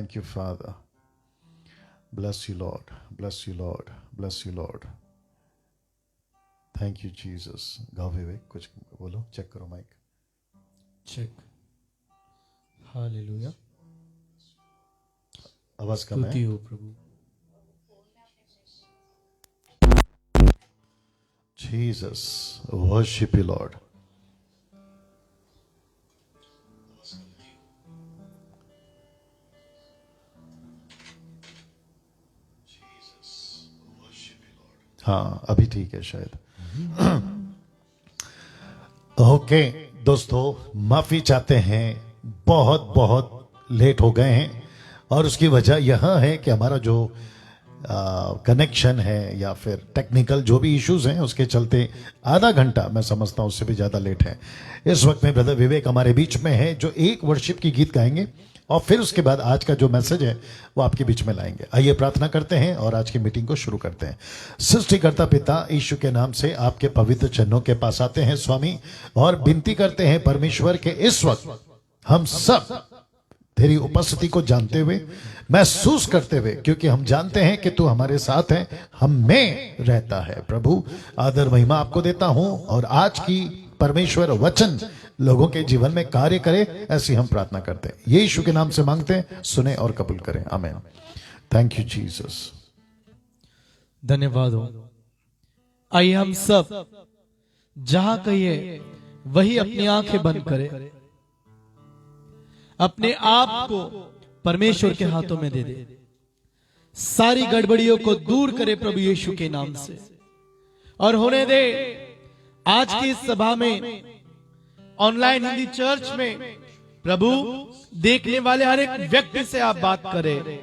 Thank you, Father. Bless you, Lord. Bless you, Lord. Bless you, Lord. Thank you, Jesus. गाओ विवेक, कुछ बोलो, check करो mic. Check. Hallelujah. आवाज कम है. स्तुति हो प्रभु. Jesus, worship you, Lord. हाँ, अभी ठीक है शायद. ओके दोस्तों, माफी चाहते हैं, बहुत बहुत लेट हो गए हैं और उसकी वजह यह है कि हमारा जो कनेक्शन है या फिर टेक्निकल जो भी इश्यूज हैं उसके चलते आधा घंटा, मैं समझता हूं उससे भी ज्यादा लेट है. इस वक्त में ब्रदर विवेक हमारे बीच में है जो एक वर्शिप की गीत गाएंगे और फिर उसके बाद आज का जो मैसेज है वो आपके बीच में लाएंगे. आइए प्रार्थना करते हैं और आज की मीटिंग को शुरू करते हैं. सृष्टिकर्ता पिता यीशु के नाम से आपके पवित्र चरणों के पास आते हैं स्वामी, और विनती करते हैं परमेश्वर के इस वक्त हम सब तेरी उपस्थिति को जानते हुए, महसूस करते हुए, क्योंकि हम जानते हैं कि तू हमारे साथ है, हम में रहता है. प्रभु आदर महिमा आपको देता हूं और आज की परमेश्वर वचन लोगों के जीवन में कार्य करे, ऐसी हम प्रार्थना करते हैं. यीशु के नाम से मांगते हैं, सुने और कबूल करें. आमीन. Thank you Jesus. धन्यवाद हो. आइए हम सब जहां कहिए वही अपनी आंखें बंद करें, अपने आप को परमेश्वर के हाथों में दे दे, सारी गड़बड़ियों को दूर करे प्रभु यीशु के नाम से, और होने दे आज की इस सभा में, ऑनलाइन हिंदी चर्च में प्रभु देखने वाले हर एक व्यक्ति से आप बात करें.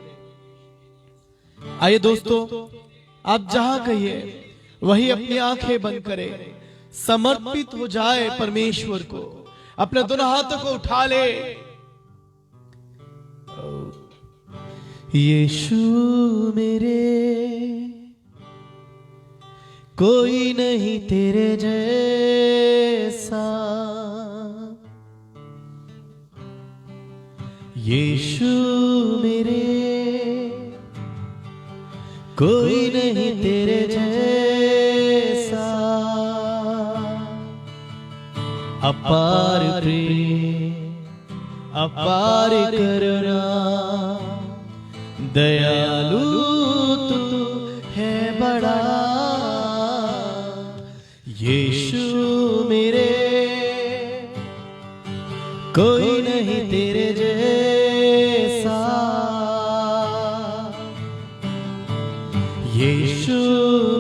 आइए दोस्तों, आप जहां कहिए वही अपनी आंखें बंद करें, समर्पित हो जाए परमेश्वर को, अपने दोनों हाथों को उठा ले. यीशु मेरे, कोई नहीं तेरे जैसा. यीशु मेरे, कोई नहीं तेरे जैसा. अपार प्रेम, अपार करुणा, दयालु तू है बड़ा. यीशु मेरे, कोई नहीं तेरे जैसा. यीशु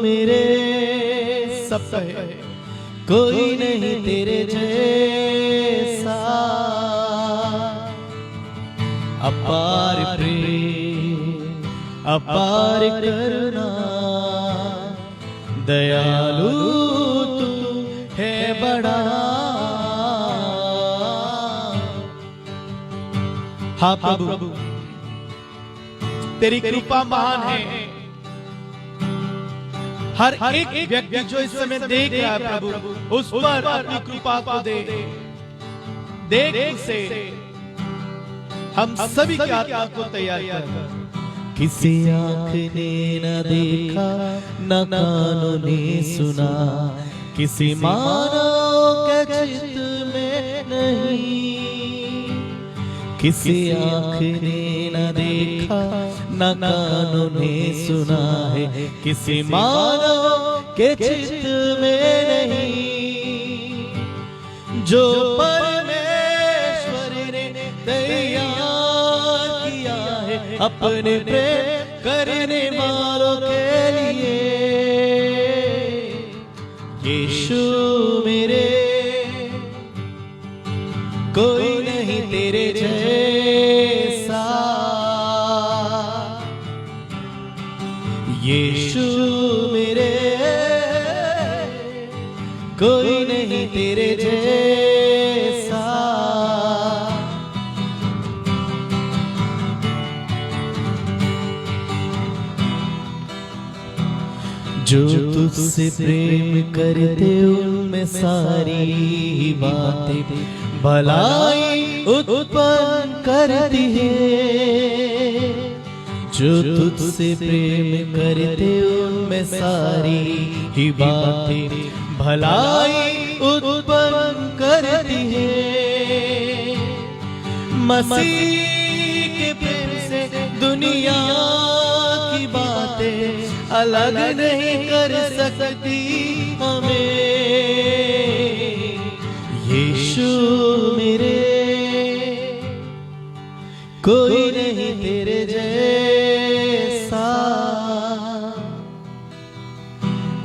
मेरे, सब है, कोई नहीं तेरे जैसा. अपार प्रेम, अपार करुणा, दयालु तू है बड़ा. हाँ प्रभु, तेरी कृपा महान है. हर एक व्यक्ति जो इस समय देख रहा है प्रभु, उस पर अपनी कृपा को दे. देख उसे, हम सभी की आत्मा को तैयार कर. किसी आंख ने न देखा, न कानों ने सुना, किसी मानव के चित्त में नहीं. किसी आंख ने न देखा, न कानों ने सुना है, किसी मानव के चित्त में नहीं. जो परमेश्वर ने तैयार किया है अपने प्रेम करने वालों के लिए. यीशु मेरे, कोई नहीं तेरे जैसा. यीशु मेरे, कोई नहीं तेरे जैसा. जो तुझसे प्रेम करते उनमें सारी बातें भलाई उत्पन्न करती है. जो तुझसे प्रेम करते उनमें सारी ही बातें भलाई उत्पन्न करती है। मसीह के प्रेम से दुनिया की बातें अलग नहीं कर सकती हमें। यीशु मेरे, कोई नहीं तेरे जैसा।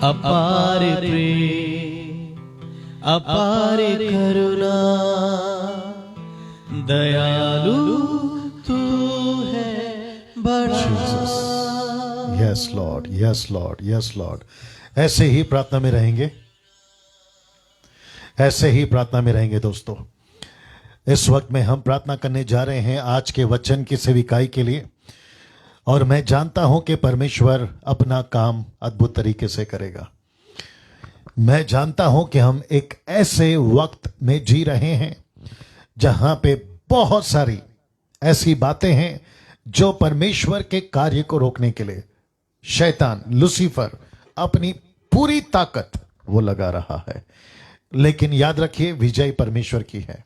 अपार प्रेम, अपार करुणा, दयालु तू है बड़ा। Yes Lord, yes Lord, yes Lord. ऐसे ही प्रार्थना में रहेंगे, ऐसे ही प्रार्थना में रहेंगे दोस्तों। इस वक्त में हम प्रार्थना करने जा रहे हैं आज के वचन की सेविकाई के लिए, और मैं जानता हूं कि परमेश्वर अपना काम अद्भुत तरीके से करेगा। मैं जानता हूं कि हम एक ऐसे वक्त में जी रहे हैं जहां पे बहुत सारी ऐसी बातें हैं जो परमेश्वर के कार्य को रोकने के लिए शैतान लूसीफर अपनी पूरी ताकत वो लगा रहा है। लेकिन याद रखिए, विजय परमेश्वर की है।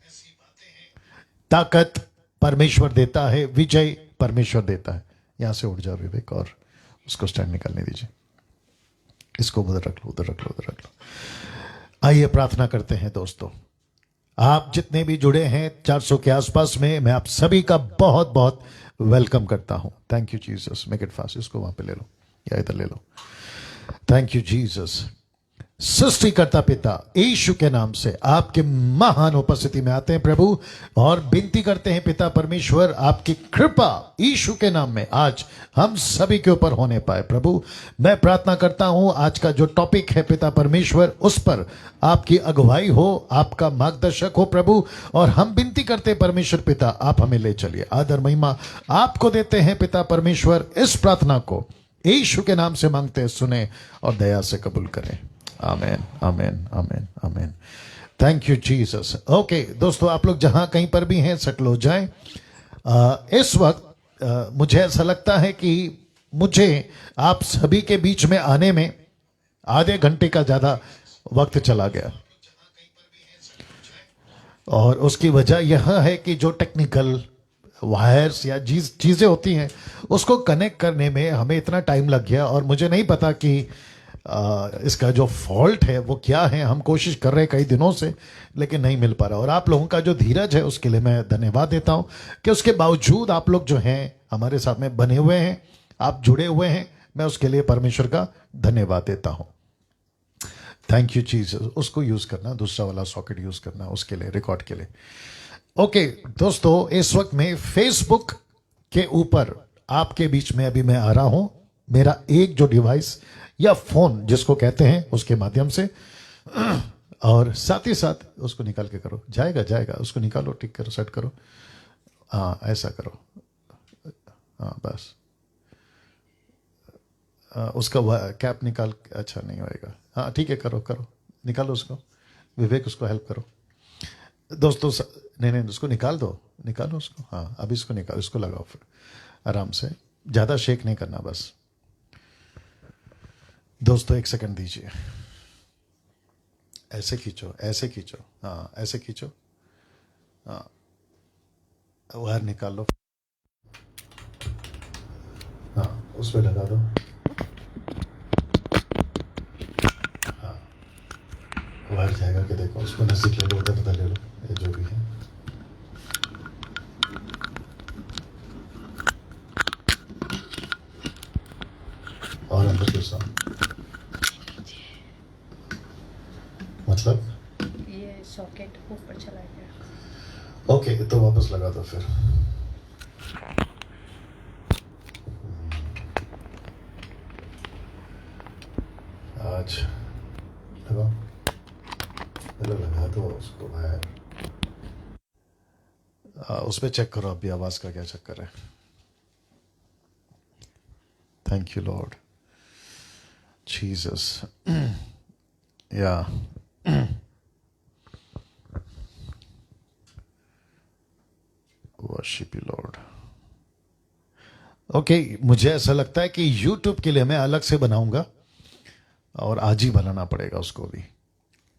ताकत परमेश्वर देता है, विजय परमेश्वर देता है। यहां से उठ जाओ विवेक, और उसको स्टैंड निकालने दीजिए। इसको उधर रख लो, उधर रख लो, उधर रख लो। आइए प्रार्थना करते हैं दोस्तों। आप जितने भी जुड़े हैं 400 के आसपास में, मैं आप सभी का बहुत बहुत वेलकम करता हूं। Thank you Jesus. Make it fast. इसको वहां पे ले लो या इधर ले लो। Thank you Jesus. सृष्टिकर्ता पिता यीशु के नाम से आपके महान उपस्थिति में आते हैं प्रभु, और विनती करते हैं पिता परमेश्वर, आपकी कृपा यीशु के नाम में आज हम सभी के ऊपर होने पाए। प्रभु मैं प्रार्थना करता हूं आज का जो टॉपिक है पिता परमेश्वर, उस पर आपकी अगुवाई हो, आपका मार्गदर्शक हो प्रभु। और हम विनती करते हैं परमेश्वर पिता, आप हमें ले चलिए। आदर महिमा आपको देते हैं पिता परमेश्वर। इस प्रार्थना को यीशु के नाम से मांगते हैं, सुने और दया से कबूल करें। Amen, amen, amen, amen. Thank you Jesus. Okay दोस्तों, आप लोग जहां कहीं पर भी हैं सेटल हो जाएं। इस वक्त मुझे ऐसा लगता है कि मुझे आप सभी के बीच में आने में आधे घंटे का ज्यादा वक्त चला गया, और उसकी वजह यह है कि जो टेक्निकल वायर्स या चीजें होती हैं उसको कनेक्ट करने में हमें इतना टाइम लग गया, और मुझे नहीं पता कि इसका जो फॉल्ट है वो क्या है। हम कोशिश कर रहे हैं कई दिनों से, लेकिन नहीं मिल पा रहा। और आप लोगों का जो धीरज है उसके लिए मैं धन्यवाद देता हूं कि उसके बावजूद आप लोग जो हैं हमारे साथ में बने हुए हैं, आप जुड़े हुए हैं। मैं उसके लिए परमेश्वर का धन्यवाद देता हूं। Thank you Jesus. उसको यूज करना, दूसरा वाला सॉकेट यूज करना उसके लिए, रिकॉर्ड के लिए। ओके दोस्तों, इस वक्त में फेसबुक के ऊपर आपके बीच में अभी मैं आ रहा हूं। मेरा एक जो डिवाइस या फोन जिसको कहते हैं उसके माध्यम से, और साथ ही साथ उसको निकाल के करो। जाएगा जाएगा, उसको निकालो, टिक करो, सेट करो। हाँ ऐसा करो। हाँ बस उसका कैप निकाल। अच्छा नहीं होएगा। हाँ ठीक है, करो करो, निकालो उसको। विवेक उसको हेल्प करो दोस्तों। नहीं उसको निकाल दो, निकालो उसको। हाँ अभी इसको निकालो, इसको लगाओ फिर आराम से, ज़्यादा शेक नहीं करना बस। दोस्तों एक सेकंड दीजिए। ऐसे खींचो, ऐसे खींचो, हाँ ऐसे खींचो। हाँ वायर निकाल लो। हाँ उस पर लगा दो। हाँ वायर जाएगा कि देखो, उसको नजदीक ले लो, उधर ले लो, ये जो भी है। और अंदर के साथ मतलब ये सॉकेट ऊपर चला गया। ओके तो वापस लगा दो फिर। आज लगाओ, लगा दो उसको बाहर। उस पर चेक करो अभी आवाज का क्या चक्कर है। Thank you Lord Jesus. या वर्शिप यू लॉर्ड। ओके, मुझे ऐसा लगता है कि YouTube के लिए मैं अलग से बनाऊंगा और आज ही बनाना पड़ेगा उसको भी।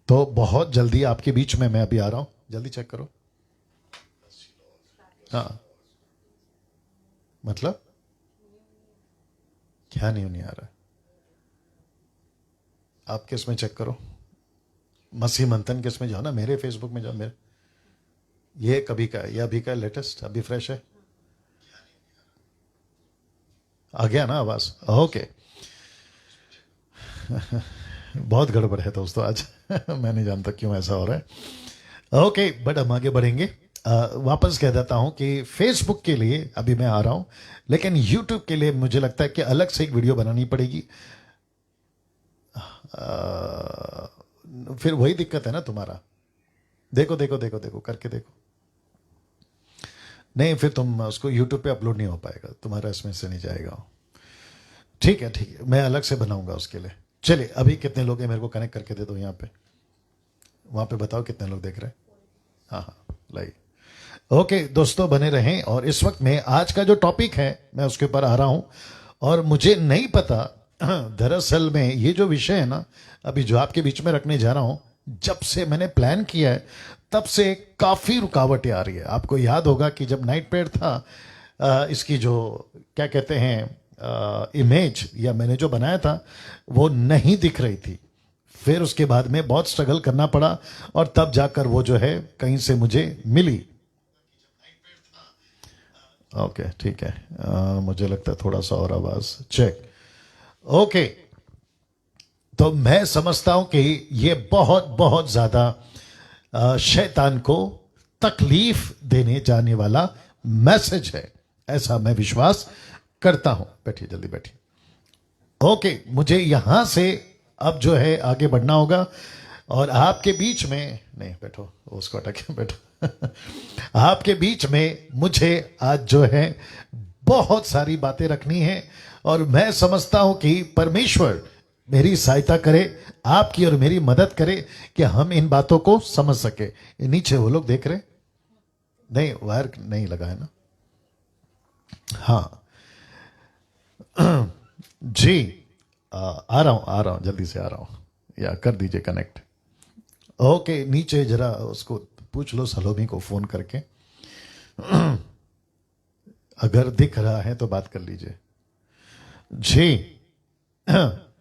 तो बहुत जल्दी आपके बीच में मैं अभी आ रहा हूं, जल्दी चेक करो। हाँ, मतलब क्या नहीं आ रहा? आप किस में चेक करो? मसीह मंथन किस में जाओ ना, मेरे फेसबुक में जाओ। मेरे ये कभी का है, ये अभी का लेटेस्ट, अभी फ्रेश है। आ गया ना आवाज? ओके। बहुत गड़बड़ है दोस्तों आज। मैं नहीं जानता क्यों ऐसा हो रहा है। ओके, बट हम आगे बढ़ेंगे। वापस कह देता हूं कि फेसबुक के लिए अभी मैं आ रहा हूं, लेकिन यूट्यूब के लिए मुझे लगता है कि अलग से एक वीडियो बनानी पड़ेगी। फिर वही दिक्कत है ना तुम्हारा। देखो देखो देखो देखो करके देखो। नहीं, फिर तुम उसको यूट्यूब पे अपलोड नहीं हो पाएगा, तुम्हारा इसमें से नहीं जाएगा। ठीक है, ठीक है, मैं अलग से बनाऊंगा उसके लिए। चलिए, अभी कितने लोग हैं मेरे को कनेक्ट करके दे दो यहाँ पे, वहां पे बताओ कितने लोग देख रहे हैं। हाँ हाँ, लाइए। ओके दोस्तों, बने रहें। और इस वक्त में आज का जो टॉपिक है मैं उसके ऊपर आ रहा हूं, और मुझे नहीं पता दरअसल में ये जो विषय है ना अभी जो आपके बीच में रखने जा रहा हूं, जब से मैंने प्लान किया है तब से काफी रुकावटें आ रही है। आपको याद होगा कि जब नाइट प्रेयर था, इसकी जो क्या कहते हैं इमेज या मैंने जो बनाया था वो नहीं दिख रही थी। फिर उसके बाद में बहुत स्ट्रगल करना पड़ा और तब जाकर वो जो है कहीं से मुझे मिली। ओके, ठीक है। मुझे लगता है थोड़ा सा और आवाज चेक। ओके, तो मैं समझता हूं कि ये बहुत बहुत ज्यादा शैतान को तकलीफ देने जाने वाला मैसेज है, ऐसा मैं विश्वास करता हूं। बैठिए, जल्दी बैठिए। ओके, मुझे यहां से अब जो है आगे बढ़ना होगा और आपके बीच में नहीं बैठो, उसको हटा के बैठो। आपके बीच में मुझे आज जो है बहुत सारी बातें रखनी है और मैं समझता हूं कि परमेश्वर मेरी सहायता करे, आपकी और मेरी मदद करे कि हम इन बातों को समझ सके। नीचे वो लोग देख रहे नहीं, वायर नहीं लगा है ना? हाँ जी, आ रहा हूं, जल्दी से आ रहा हूं, या कर दीजिए कनेक्ट। ओके, नीचे जरा उसको पूछ लो सलोमी को फोन करके, अगर दिख रहा है तो बात कर लीजिए जी।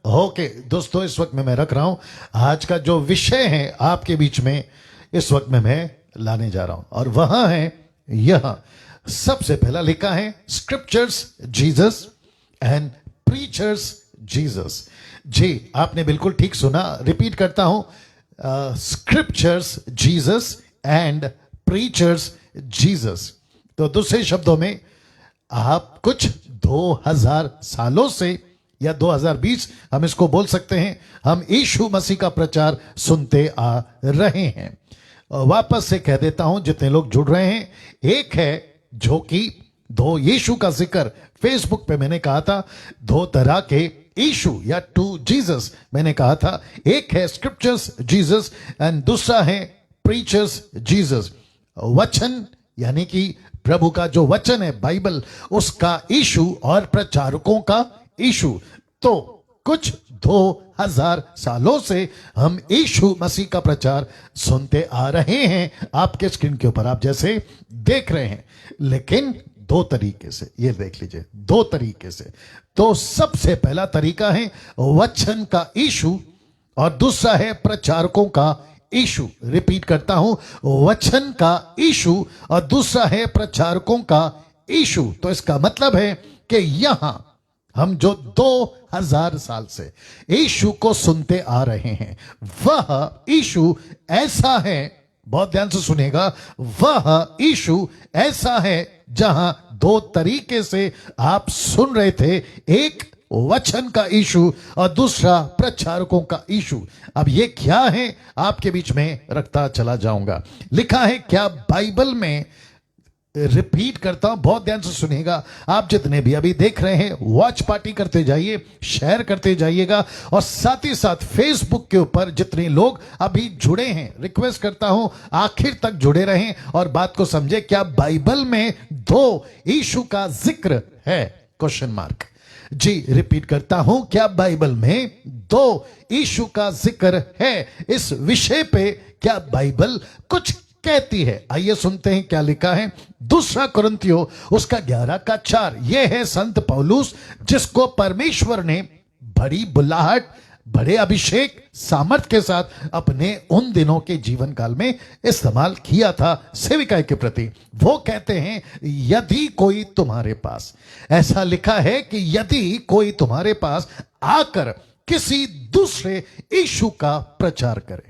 ओके दोस्तों, इस वक्त में मैं रख रहा हूं आज का जो विषय है आपके बीच में, इस वक्त में मैं लाने जा रहा हूं और वहां है यह। सबसे पहला लिखा है scriptures Jesus and preachers Jesus. जी, आपने बिल्कुल ठीक सुना, रिपीट करता हूं, scriptures Jesus and preachers Jesus. तो दूसरे शब्दों में आप कुछ 2000 सालों से या 2020 हम इसको बोल सकते हैं, हम यीशु मसीह का प्रचार सुनते आ रहे हैं। वापस से कह देता हूं, जितने लोग जुड़ रहे हैं, एक है जो कि दो यीशु का जिक्र फेसबुक पे मैंने कहा था, दो तरह के यीशु या टू जीसस मैंने कहा था। एक है स्क्रिप्चर्स जीसस एंड दूसरा है प्रीचर्स जीसस। वचन यानी कि प्रभु का जो वचन है बाइबल, उसका यीशु और प्रचारकों का यीशु। तो कुछ 2000 सालों से हम यीशु मसीह का प्रचार सुनते आ रहे हैं, आपके स्क्रीन के ऊपर आप जैसे देख रहे हैं, लेकिन दो तरीके से। ये देख लीजिए, दो तरीके से। तो सबसे पहला तरीका है वचन का यीशु और दूसरा है प्रचारकों का यीशु। रिपीट करता हूं, वचन का यीशु और दूसरा है प्रचारकों का यीशु। तो इसका मतलब है कि यहां हम जो 2000 साल से यीशु को सुनते आ रहे हैं, वह यीशु ऐसा है, बहुत ध्यान से सुनेगा, वह यीशु ऐसा है जहां दो तरीके से आप सुन रहे थे, एक वचन का यीशु और दूसरा प्रचारकों का यीशु। अब ये क्या है आपके बीच में रखता चला जाऊंगा। लिखा है क्या बाइबल में, रिपीट करता हूं, बहुत ध्यान से सुनिएगा। आप जितने भी अभी देख रहे हैं, वॉच पार्टी करते जाइए, शेयर करते जाइएगा, और साथ ही साथ फेसबुक के ऊपर जितने लोग अभी जुड़े हैं, रिक्वेस्ट करता हूं आखिर तक जुड़े रहें और बात को समझे। क्या बाइबल में दो यीशु का जिक्र है? Question mark. जी रिपीट करता हूं, क्या बाइबल में दो यीशु का जिक्र है? इस विषय पे क्या बाइबल कुछ कहती है? आइए सुनते हैं क्या लिखा है। दूसरा कुरिन्थियों उसका 11 का 4। यह है संत पौलुस, जिसको परमेश्वर ने बड़ी बुलाहट, बड़े अभिषेक, सामर्थ के साथ अपने उन दिनों के जीवन काल में इस्तेमाल किया था सेविकाई के प्रति। वो कहते हैं, यदि कोई तुम्हारे पास, ऐसा लिखा है कि यदि कोई तुम्हारे पास आकर किसी दूसरे यीशु का प्रचार करे।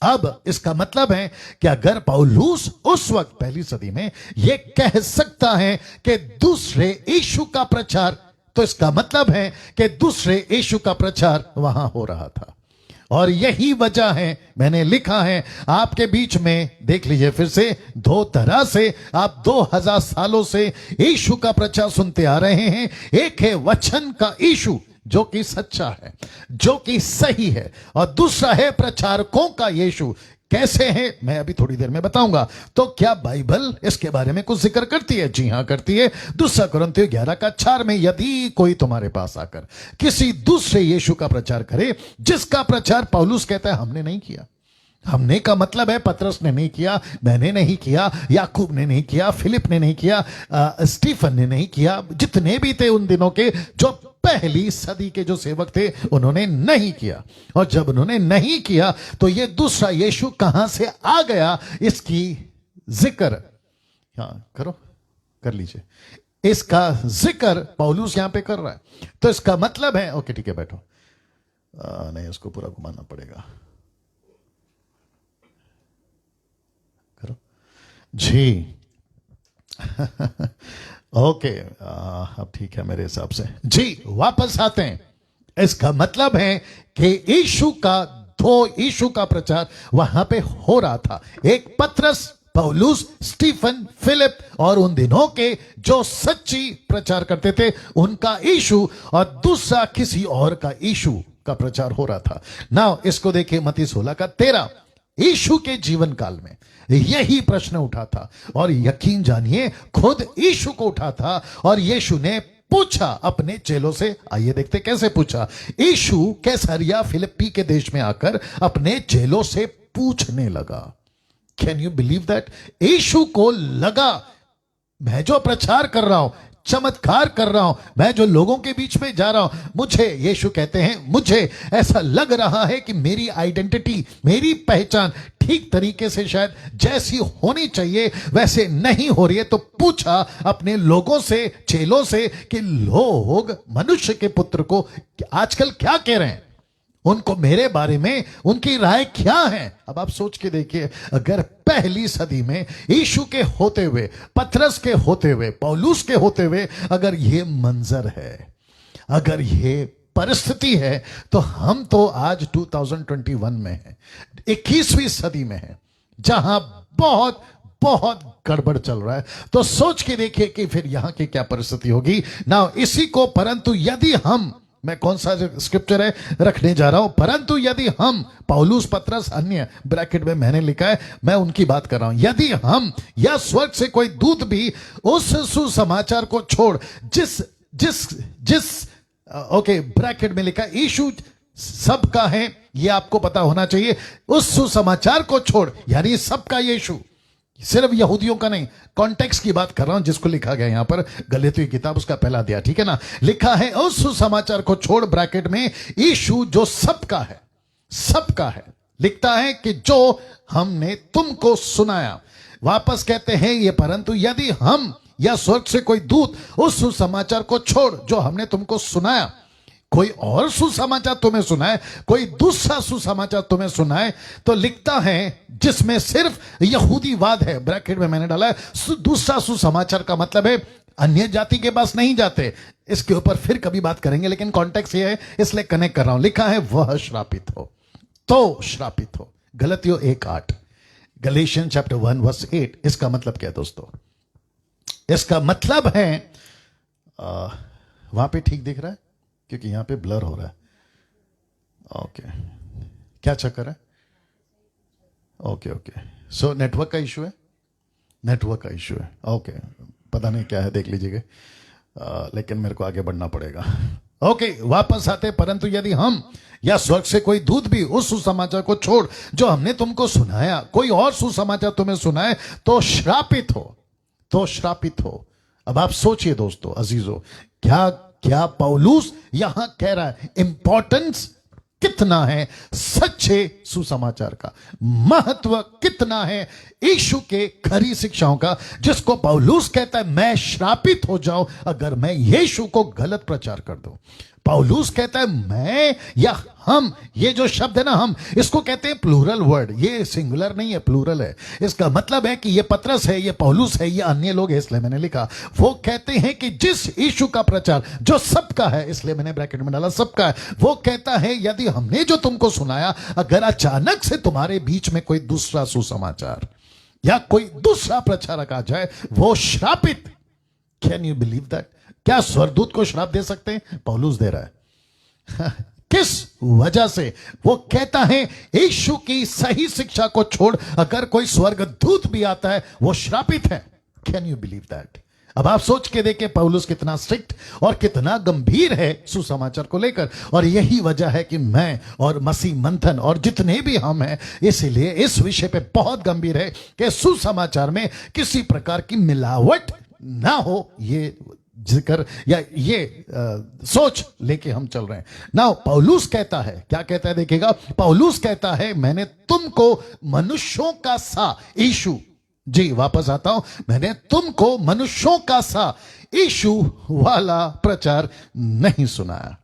अब इसका मतलब है कि अगर पौलुस उस वक्त पहली सदी में यह कह सकता है कि दूसरे यीशु का प्रचार, तो इसका मतलब है कि दूसरे यीशु का प्रचार वहां हो रहा था। और यही वजह है, मैंने लिखा है आपके बीच में, देख लीजिए फिर से, दो तरह से आप 2000 सालों से यीशु का प्रचार सुनते आ रहे हैं। एक है वचन का यीशु जो कि सच्चा है, जो कि सही है, और दूसरा है प्रचारकों का यीशु। कैसे है मैं अभी थोड़ी देर में बताऊंगा। तो क्या बाइबल इसके बारे में कुछ जिक्र करती है? जी हां करती है। दूसरा कुरिन्थियों 11 का 4 में, यदि कोई तुम्हारे पास आकर किसी दूसरे यीशु का प्रचार करे, जिसका प्रचार पौलुस कहता है हमने नहीं किया। हमने का मतलब है पतरस ने नहीं किया, मैंने नहीं किया, याकूब ने नहीं किया, फिलिप ने नहीं किया, स्टीफन ने नहीं किया, जितने भी थे उन दिनों के जो पहली सदी के जो सेवक थे उन्होंने नहीं किया। और जब उन्होंने नहीं किया तो ये दूसरा यीशु कहां से आ गया, इसकी जिक्र, हाँ करो, कर लीजिए, इसका जिक्र पौलुस यहां पे कर रहा है। तो इसका मतलब है, ओके ठीक है बैठो, नहीं उसको पूरा घुमाना पड़ेगा, करो जी। ओके अब ठीक है मेरे हिसाब से। जी वापस आते हैं। इसका मतलब है कि यीशु का, दो यीशु का प्रचार वहां पे हो रहा था। एक पतरस, पौलुस, स्टीफन, फिलिप और उन दिनों के जो सच्ची प्रचार करते थे उनका यीशु, और दूसरा किसी और का यीशु का प्रचार हो रहा था। नाउ इसको देखिए मत्ती 16 का 13। यीशु के जीवन काल में यही प्रश्न उठा था, और यकीन जानिए खुद यीशु को उठा था। और यीशु ने पूछा अपने चेलों से, आइए देखते कैसे पूछा। यीशु कैसरिया फिलिप्पी के देश में आकर अपने चेलों से पूछने लगा। Can you believe that? Yeshu को लगा मैं जो प्रचार कर रहा हूं, चमत्कार कर रहा हूं, मैं जो लोगों के बीच में जा रहा हूं, मुझे, यीशु कहते हैं, मुझे ऐसा लग रहा है कि मेरी आइडेंटिटी, मेरी पहचान ठीक तरीके से शायद जैसी होनी चाहिए वैसे नहीं हो रही है। तो पूछा अपने लोगों से, चेलों से, कि लोग मनुष्य के पुत्र को आजकल क्या कह रहे हैं, उनको मेरे बारे में उनकी राय क्या है। अब आप सोच के देखिए, अगर पहली सदी में यीशु के होते हुए, पतरस के होते हुए, पौलुस के होते हुए अगर ये मंजर है, अगर ये परिस्थिति है, तो हम तो आज 2021 में हैं, 21वीं सदी में हैं, जहां बहुत बहुत गड़बड़ चल रहा है। तो सोच के देखिए कि फिर यहां की क्या परिस्थिति होगी ना। इसी को, परंतु यदि हम, मैं कौन सा स्क्रिप्चर है रखने जा रहा हूं, परंतु यदि हम, पौलुस, पतरस, अन्य, ब्रैकेट में मैंने लिखा है, मैं उनकी बात कर रहा हूं, यदि हम या स्वर्ग से कोई दूत भी उस सुसमाचार को छोड़, जिस जिस जिस ओके ब्रैकेट में लिखा यीशु सबका है, यह आपको पता होना चाहिए, उस सुसमाचार को छोड़, यानी सबका यीशु, सिर्फ यहूदियों का नहीं, कॉन्टेक्स्ट की बात कर रहा हूं जिसको लिखा गया यहां पर, गलातियों की किताब उसका पहला अध्याय, ठीक है ना, लिखा है उस सुसमाचार को छोड़, ब्रैकेट में, यीशु जो सबका है, सबका है, लिखता है कि जो हमने तुमको सुनाया। वापस कहते हैं ये, परंतु यदि हम या स्वर्ग से कोई दूत उस सुसमाचार को छोड़ जो हमने तुमको सुनाया, कोई और सुसमाचार तुम्हें सुनाए, कोई दूसरा सुसमाचार तुम्हें सुनाए, तो लिखता है जिसमें सिर्फ यहूदीवाद है, ब्रैकेट में मैंने डाला है। दूसरा सुसमाचार का मतलब है अन्य जाति के पास नहीं जाते, इसके ऊपर फिर कभी बात करेंगे, लेकिन कॉन्टेक्स्ट ये है इसलिए कनेक्ट कर रहा हूं। लिखा है वह श्रापित हो, तो श्रापित हो। गलातियों 1:8, गलेशियन चैप्टर 1:8। इसका मतलब क्या है दोस्तों? इसका मतलब है वहां पे ठीक दिख रहा है क्योंकि यहां पे ब्लर हो रहा है। ओके, क्या चक्कर है? ओके ओके, सो नेटवर्क का इशू है, नेटवर्क का इशू है। ओके, पता नहीं क्या है, देख लीजिएगा। लेकिन मेरे को आगे बढ़ना पड़ेगा। ओके, वापस आते। परंतु यदि हम या स्वर्ग से कोई दूत भी उस सुसमाचार को छोड़ जो हमने तुमको सुनाया कोई और सुसमाचार तुम्हें सुनाए तो श्रापित हो, तो श्रापित हो। अब आप सोचिए दोस्तों अजीजों, क्या क्या पौलुस यहां कह रहा है? इंपॉर्टेंस कितना है सच्चे सुसमाचार का, महत्व कितना है यीशु के खरी शिक्षाओं का, जिसको पौलुस कहता है मैं श्रापित हो जाऊं अगर मैं यीशु को गलत प्रचार कर दूं। पौलुस कहता है मैं या हम, ये जो शब्द है ना हम, इसको कहते हैं प्लूरल वर्ड, ये सिंगुलर नहीं है, प्लूरल है। इसका मतलब है कि ये पतरस है, ये पौलुस है, ये अन्य लोग है, इसलिए मैंने लिखा। वो कहते हैं कि जिस यीशु का प्रचार जो सबका है, इसलिए मैंने ब्रैकेट में डाला सबका है, वो कहता है यदि हमने जो तुमको सुनाया अगर अचानक से तुम्हारे बीच में कोई दूसरा सुसमाचार या कोई दूसरा प्रचारक आ जाए, वो श्रापित। Can you believe that? क्या स्वर्गदूत को श्राप दे सकते हैं? पौलुस दे रहा है। किस वजह से? वो कहता है यीशु की सही शिक्षा को छोड़ अगर कोई स्वर्गदूत भी आता है वो श्रापित है। Can you believe that? अब आप सोच के देखें पौलुस कितना स्ट्रिक्ट और कितना गंभीर है सुसमाचार को लेकर। और यही वजह है कि मैं और मसीह मंथन और जितने भी हम हैं, इसीलिए इस विषय पे बहुत गंभीर है कि सुसमाचार में किसी प्रकार की मिलावट ना हो, ये जिक्र या ये सोच लेके हम चल रहे हैं ना। पौलुस कहता है, क्या कहता है देखिएगा, पौलुस कहता है मैंने तुमको मनुष्यों का सा यीशु, जी वापस आता हूं, मैंने तुमको मनुष्यों का सा यीशु वाला प्रचार नहीं सुनाया।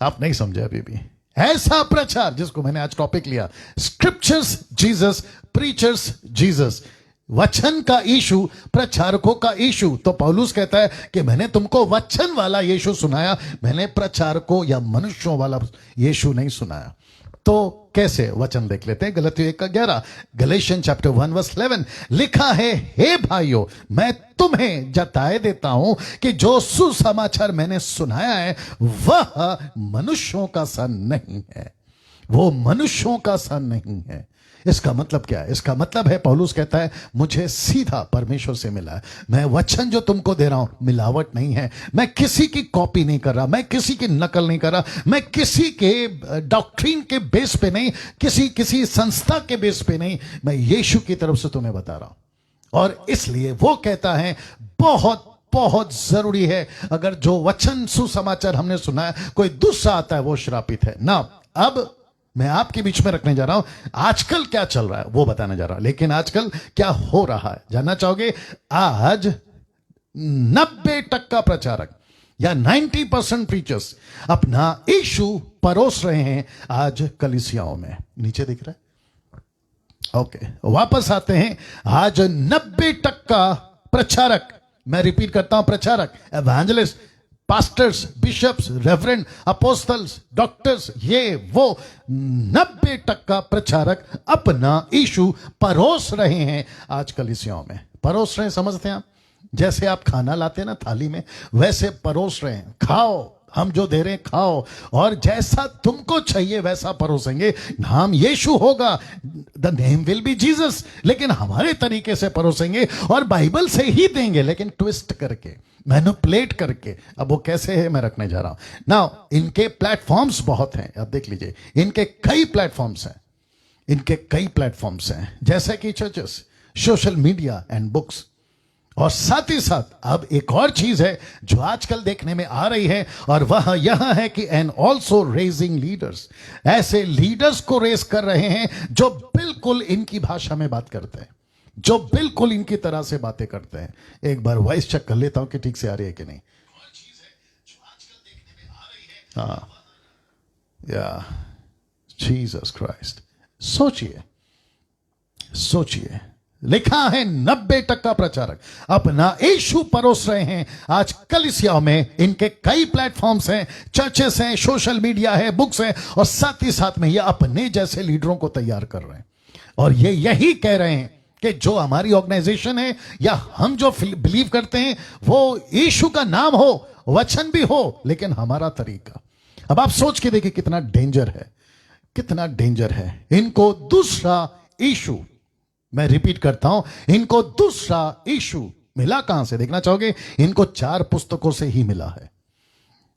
आप नहीं समझे अभी भी। ऐसा प्रचार जिसको मैंने आज टॉपिक लिया, स्क्रिप्चर्स जीसस, प्रीचर्स जीसस, वचन का यीशु, प्रचारकों का यीशु। तो पौलुस कहता है कि मैंने तुमको वचन वाला यीशु सुनाया, मैंने प्रचारकों या मनुष्यों वाला यीशु नहीं सुनाया। तो कैसे? वचन देख लेते हैं। गलतियों 1:11, गलेशियन चैप्टर 1:11 लिखा है, हे भाइयों मैं तुम्हें जताए देता हूं कि जो सुसमाचार मैंने सुनाया है वह मनुष्यों का सा नहीं है, वो मनुष्यों का सा नहीं है। इसका मतलब क्या है? इसका मतलब है पौलुस कहता है मुझे सीधा परमेश्वर से मिला है। मैं वचन जो तुमको दे रहा हूं मिलावट नहीं है, मैं किसी की कॉपी नहीं कर रहा, मैं किसी की नकल नहीं कर रहा, मैं किसी के डॉक्ट्रीन के बेस पे नहीं, किसी संस्था के बेस पे नहीं, मैं यीशु की तरफ से तुम्हें बता रहा हूं। और इसलिए वो कहता है बहुत बहुत जरूरी है, अगर जो वचन सुसमाचार हमने सुना है कोई दूसरा आता है वो श्रापित है ना। अब मैं आपके बीच में रखने जा रहा हूं आजकल क्या चल रहा है वो बताने जा रहा हूं, लेकिन आजकल क्या हो रहा है जानना चाहोगे? आज 90% प्रचारक या 90% प्रीचर्स अपना यीशु परोस रहे हैं आज कलीसियाओं में। नीचे दिख रहा है? ओके, वापस आते हैं। आज 90% प्रचारक, मैं रिपीट करता हूं, प्रचारक, evangelist, pastors, bishops, reverend, apostles, doctors, ये वो 90% प्रचारक अपना यीशु परोस रहे हैं आज कलीसियाओं में। परोस रहे हैं समझते हैं आप? जैसे आप खाना लाते हैं ना थाली में, वैसे परोस रहे हैं। खाओ, हम जो दे रहे हैं खाओ, और जैसा तुमको चाहिए वैसा परोसेंगे। नाम यीशु होगा, the name will be Jesus, लेकिन हमारे तरीके से परोसेंगे और बाइबल से ही देंगे, लेकिन ट्विस्ट करके, मैनिपुलेट करके। अब वो कैसे है मैं रखने जा रहा हूं नाउ। इनके प्लेटफॉर्म्स बहुत हैं, अब देख लीजिए, इनके कई प्लेटफॉर्म्स हैं, इनके कई प्लेटफॉर्म्स हैं, जैसे कि churches, social media and books. और साथ ही साथ अब एक और चीज है जो आजकल देखने में आ रही है, और वह यह है कि एंड ऑल्सो रेजिंग लीडर्स, ऐसे लीडर्स को रेस कर रहे हैं जो बिल्कुल इनकी भाषा में बात करते हैं, जो बिल्कुल इनकी तरह से बातें करते हैं। एक बार वॉइस चेक कर लेता हूं कि ठीक से आ रही है कि नहीं। और चीज है जो आजकल देखने में आ रही है, हाँ, या जीसस क्राइस्ट। सोचिए, सोचिए, लिखा है 90% प्रचारक अपना यीशु परोस रहे हैं आज कलीसियाओं में। इनके कई प्लेटफॉर्म्स हैं, चर्चेस हैं, सोशल मीडिया है, बुक्स हैं, और साथ ही साथ में ये अपने जैसे लीडरों को तैयार कर रहे हैं। और ये यही कह रहे हैं कि जो हमारी ऑर्गेनाइजेशन है या हम जो बिलीव करते हैं वो यीशु का नाम हो, वचन भी हो, लेकिन हमारा तरीका। अब आप सोच के देखिए कितना डेंजर है, कितना डेंजर है। इनको दूसरा यीशु, मैं रिपीट करता हूं, इनको दूसरा यीशु मिला कहां से देखना चाहोगे? इनको 4 पुस्तकों से ही मिला है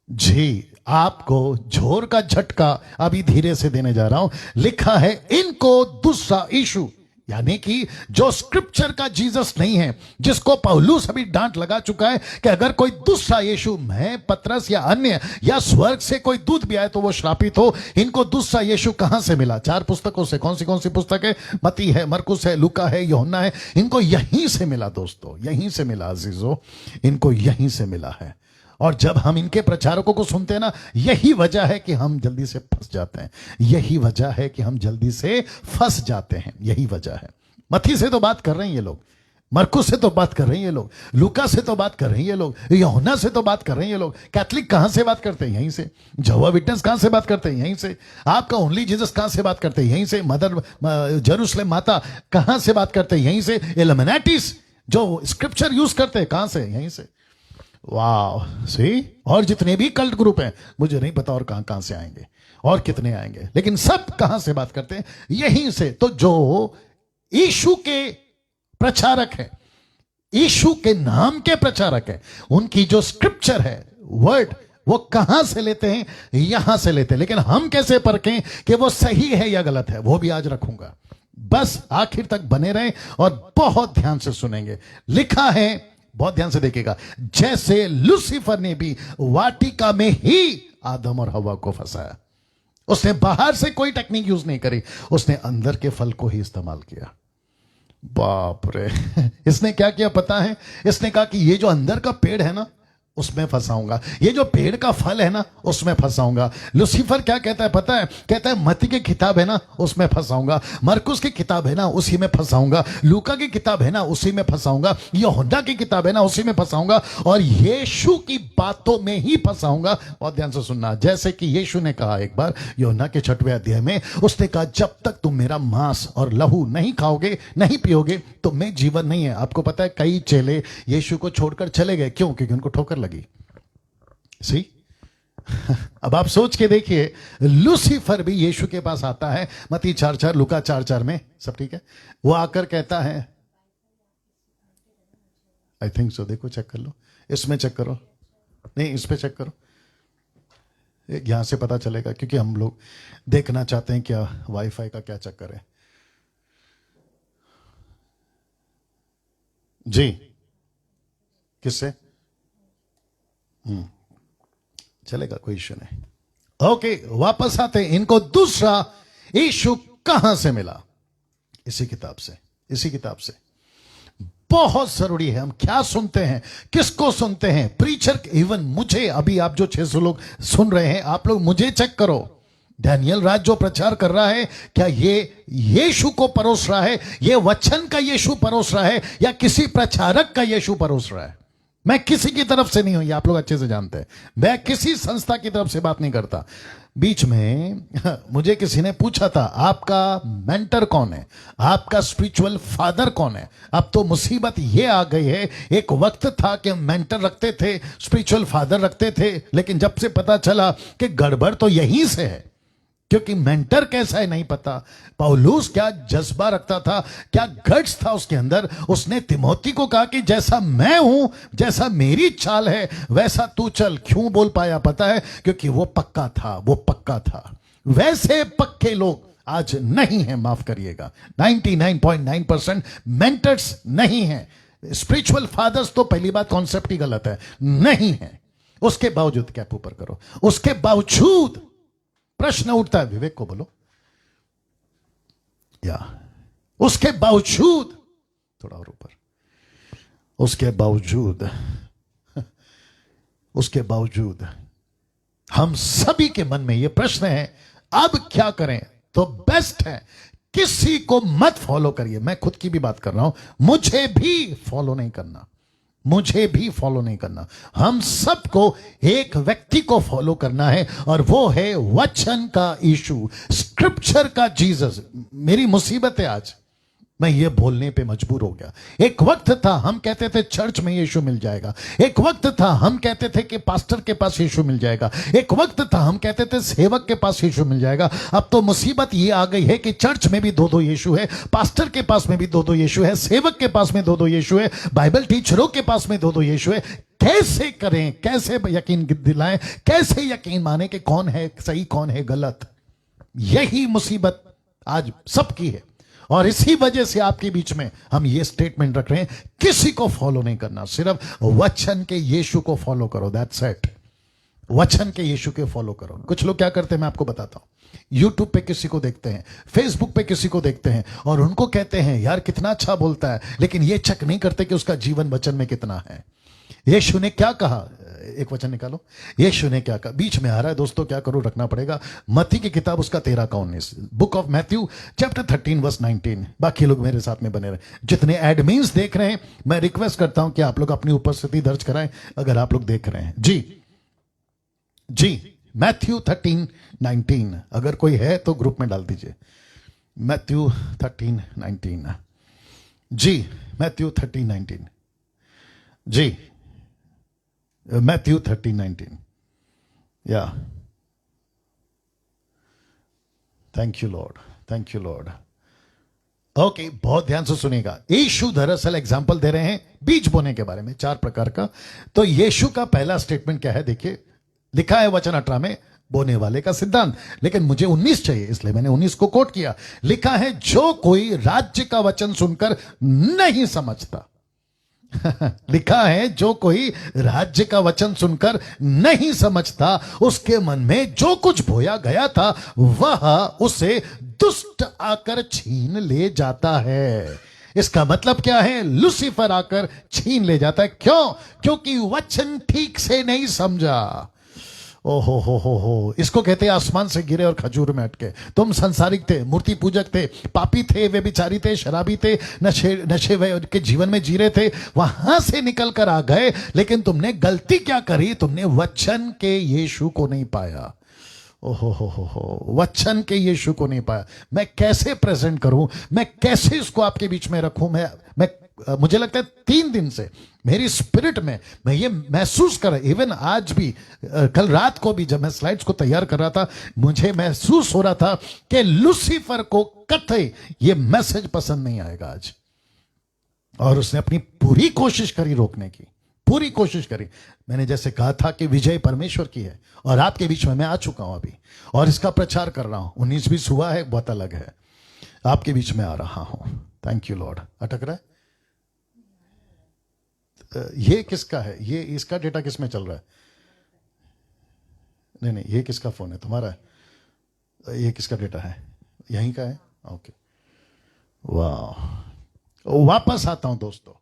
जी। आपको जोर का झटका अभी धीरे से देने जा रहा हूं। लिखा है इनको दूसरा यीशु, यानी कि जो स्क्रिप्चर का जीसस नहीं है, जिसको पौलुस अभी डांट लगा चुका है कि अगर कोई दूसरा यीशु, मैं, पतरस या अन्य या स्वर्ग से कोई दूत भी आए तो वो श्रापित हो। इनको दूसरा यीशु कहां से मिला? 4 पुस्तकों से। कौन सी पुस्तक है? मत्ती है, मरकुस है, लूका है, यूहन्ना है। इनको यहीं से मिला दोस्तों, यहीं से मिला अजीजों, इनको यहीं से मिला है। और जब हम इनके प्रचारकों को सुनते हैं ना, यही वजह है कि हम जल्दी से फंस जाते हैं। यही वजह है कि हम जल्दी से फंस जाते हैं, यही वजह है। मत्ती से तो बात कर रहे हैं ये लोग, मरकुस से तो बात कर रहे हैं ये लोग, लूका से तो बात कर रहे हैं ये लोग, यूहन्ना से तो बात कर रहे हैं ये लोग। कैथलिक कहां से बात करते हैं? यहीं से। जेहोवा विटनेस कहां से बात करते हैं? यहीं से। आपका ओनली जीसस कहां से बात करते हैं? यहीं से। मदर जेरूसलेम माता कहां से बात करते हैं? यहीं से। इल्यूमिनाटीज जो स्क्रिप्चर यूज करते हैं कहां से? यहीं से। वाह सी। और जितने भी कल्ट ग्रुप हैं, मुझे नहीं पता और कहां कहां से आएंगे और कितने आएंगे, लेकिन सब कहां से बात करते हैं? यहीं से। तो जो यीशु के प्रचारक है, यीशु के नाम के प्रचारक है, उनकी जो स्क्रिप्चर है, वर्ड, वो कहां से लेते हैं? यहां से लेते हैं। लेकिन हम कैसे परखें कि वो सही है या गलत है? वो भी आज रखूंगा। बस आखिर तक बने रहें और बहुत ध्यान से सुनेंगे। लिखा है, बहुत ध्यान से देखिएगा, जैसे लूसीफर ने भी वाटिका में ही आदम और हवा को फंसाया। उसने बाहर से कोई टेक्निक यूज नहीं करी, उसने अंदर के फल को ही इस्तेमाल किया। बाप रे। इसने क्या किया पता है? इसने कहा कि ये जो अंदर का पेड़ है ना, उसमें फंसाऊंगा, ये जो पेड़ का फल है ना, उसमें फंसाऊंगा। लूसीफर क्या कहता है पता है? कहता है मत्ती की किताब है ना, उसमें फंसाऊंगा। मरकुस की किताब है ना, उसी में फंसाऊंगा। लूका की किताब है ना, उसी में फंसाऊंगा। यूहन्ना की किताब है ना, उसी में फंसाऊंगा। और यीशु की बातों में ही फंसाऊंगा। बहुत ध्यान से सुनना। जैसे कि यीशु ने कहा एक बार यूहन्ना के 6वें अध्याय में, उसने कहा जब तक तुम मेरा मांस और लहू नहीं खाओगे, नहीं पियोगे, तो मैं जीवन नहीं है। आपको पता है कई चेले यीशु को छोड़कर चले गए। क्यों? क्योंकि उनको ठोकर लगी। सी। अब आप सोच के देखिए, लूसीफर भी यीशु के पास आता है, मत्ती 4:4, लूका 4:4 में, सब ठीक है। वो आकर कहता है, आई थिंक सो, देखो चेक कर लो, इसमें चेक करो, नहीं इस पे चेक करो, यहां से पता चलेगा, क्योंकि हम लोग देखना चाहते हैं क्या वाईफाई का क्या चक्कर है जी। किससे? चलेगा, कोई इश्यू नहीं। ओके, वापस आते हैं। इनको दूसरा यीशु कहां से मिला? इसी किताब से, इसी किताब से। बहुत जरूरी है हम क्या सुनते हैं, किसको सुनते हैं। प्रीचर, इवन मुझे, अभी आप जो 600 लोग सुन रहे हैं, आप लोग मुझे चेक करो। डैनियल राज जो प्रचार कर रहा है, क्या ये यीशु को परोस रहा है, ये वचन का यीशु परोस रहा है, या किसी प्रचारक का यीशु परोस रहा है? मैं किसी की तरफ से नहीं हूं, ये आप लोग अच्छे से जानते हैं। मैं किसी संस्था की तरफ से बात नहीं करता। बीच में मुझे किसी ने पूछा था, आपका मेंटर कौन है, आपका स्पिरिचुअल फादर कौन है? अब तो मुसीबत ये आ गई है, एक वक्त था कि मेंटर रखते थे, स्पिरिचुअल फादर रखते थे, लेकिन जब से पता चला कि गड़बड़ तो यहीं से है, क्योंकि मेंटर कैसा है नहीं पता। पौलुस क्या जज्बा रखता था, क्या गट्स था उसके अंदर। उसने तिमोथी को कहा कि जैसा मैं हूं, जैसा मेरी चाल है, वैसा तू चल। क्यों बोल पाया पता है? क्योंकि वो पक्का था, वो पक्का था। वैसे पक्के लोग आज नहीं है, माफ करिएगा, 99.9% मेंटर्स नहीं है। स्पिरिचुअल फादर्स तो पहली बात कॉन्सेप्ट ही गलत है, नहीं है। उसके बावजूद, कैप ऊपर करो, उसके बावजूद प्रश्न उठता है, विवेक को बोलो, या उसके बावजूद, थोड़ा और ऊपर, उसके बावजूद हम सभी के मन में यह प्रश्न है, अब क्या करें? तो बेस्ट है किसी को मत फॉलो करिए। मैं खुद की भी बात कर रहा हूं, मुझे भी फॉलो नहीं करना, मुझे भी फॉलो नहीं करना। हम सबको एक व्यक्ति को फॉलो करना है, और वो है वचन का यीशु, स्क्रिप्चर का जीसस। मेरी मुसीबत है आज, मैं ये बोलने पे मजबूर हो गया। एक वक्त था हम कहते थे चर्च में यीशु मिल जाएगा, एक वक्त था हम कहते थे कि पास्टर के पास यीशु मिल जाएगा, एक वक्त था हम कहते थे सेवक के पास यीशु मिल जाएगा। अब तो मुसीबत ये आ गई है कि चर्च में भी दो दो यीशु है, पास्टर के पास में भी दो दो यीशु है, सेवक के पास में दो दो यीशु है, बाइबल टीचरों के पास में दो दो यीशु है। कैसे करें, कैसे यकीन दिलाएं, कैसे यकीन माने कि कौन है सही कौन है गलत? यही मुसीबत आज सबकी है। और इसी वजह से आपके बीच में हम ये स्टेटमेंट रख रहे हैं, किसी को फॉलो नहीं करना, सिर्फ वचन के यीशु को फॉलो करो। That's it. वचन के यीशु के फॉलो करो। कुछ लोग क्या करते हैं मैं आपको बताता हूं। यूट्यूब पे किसी को देखते हैं, फेसबुक पे किसी को देखते हैं और उनको कहते हैं यार कितना अच्छा बोलता है, लेकिन ये चेक नहीं करते कि उसका जीवन वचन में कितना है। यीशु ने क्या कहा, एक वचन निकालो, यीशु ने क्या कहा, बीच में आ रहा है दोस्तों, क्या करो, रखना पड़ेगा। मत्ती की किताब उसका 13 का 19, book of Matthew chapter 13 verse 19। बाकी लोग मेरे साथ में बने रहे, जितने एडमिन्स देख रहे हैं मैं रिक्वेस्ट करता हूं कि आप लोग अपनी उपस्थिति दर्ज कराएं अगर आप लोग देख रहे हैं। जी मैथ्यू 13:19, अगर कोई है तो ग्रुप में डाल दीजिए। मैथ्यू 13:19, जी मैथ्यू 13:19, जी मैथ्यू 13:19। या thank you Lord, thank you Lord. Okay, बहुत ध्यान से सुनिएगा। यीशु दरअसल एग्जांपल दे रहे हैं बीज बोने के बारे में, 4 प्रकार का। तो यीशु का पहला स्टेटमेंट क्या है, देखिए लिखा है वचन 18 में, बोने वाले का सिद्धांत। लेकिन मुझे 19 चाहिए, इसलिए मैंने 19 को कोट किया। लिखा है जो कोई राज्य का वचन सुनकर नहीं समझता लिखा है जो कोई राज्य का वचन सुनकर नहीं समझता, उसके मन में जो कुछ बोया गया था वह उसे दुष्ट आकर छीन ले जाता है। इसका मतलब क्या है, लूसीफर आकर छीन ले जाता है। क्यों? क्योंकि वचन ठीक से नहीं समझा। ओहो हो, इसको कहते हैं आसमान से गिरे और खजूर में अटके। तुम संसारिक थे, मूर्ति पूजक थे, पापी थे, वे बिचारी थे, शराबी थे, नशे के जीवन में जी रहे थे, वहां से निकल कर आ गए। लेकिन तुमने गलती क्या करी, तुमने वचन के यीशु को नहीं पाया। ओहो हो, वचन के यीशु को नहीं पाया। मैं कैसे प्रेजेंट करूं, मैं कैसे इसको आपके बीच में रखूं? मैं मुझे लगता है 3 दिन से मेरी स्पिरिट में मैं ये महसूस कर रहा, इवन आज भी, कल रात को भी जब मैं स्लाइड्स को तैयार कर रहा था, मुझे महसूस हो रहा था कि लूसीफर को कतई ये मैसेज पसंद नहीं आएगा आज। और उसने अपनी पूरी कोशिश करी रोकने की, पूरी कोशिश करी। मैंने जैसे कहा था कि विजय परमेश्वर की है, और आपके बीच में मैं आ चुका हूं अभी और इसका प्रचार कर रहा हूं। 19-20 हुआ है, बहुत अलग है, आपके बीच में आ रहा हूं। Thank you Lord. अटक रहा है, ये किसका है? ये इसका डेटा किस में चल रहा है? नहीं, ये किसका फोन है? तुम्हारा है? ये किसका डेटा है? यहीं का है? ओके, वाह। वापस आता हूं दोस्तों,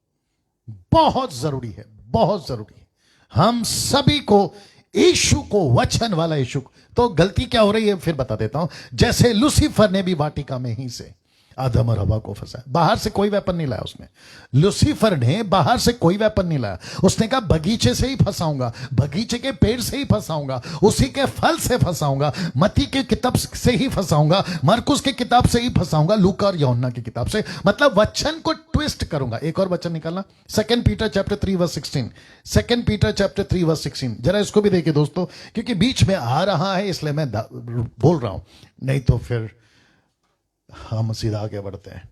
बहुत जरूरी है, बहुत जरूरी है हम सभी को यीशु को, वचन वाला यीशु। तो गलती क्या हो रही है फिर बता देता हूं। जैसे लूसीफर ने भी वाटिका में ही से आदम और हवा को फंसाया, बाहर से कोई वेपन नहीं लाया उसने। लूसीफर ने बाहर से कोई वेपन नहीं लाया, उसने कहा बगीचे से ही फंसाऊंगा, बगीचे के पेड़ से ही फंसाऊंगा, उसी के फल से फंसाऊंगा, मत्ती की किताब से ही फंसाऊंगा, मरकुस की किताब से ही फंसाऊंगा, लूका और यूहन्ना की किताब से। मतलब वचन को ट्विस्ट करूंगा। एक और वचन निकालना, 2 Peter chapter 3 verse 16। 2 Peter chapter 3 verse 16, जरा इसको भी देखिए दोस्तों, क्योंकि बीच में आ रहा है इसलिए मैं बोल रहा हूं, नहीं तो फिर हम सीधा आगे बढ़ते हैं।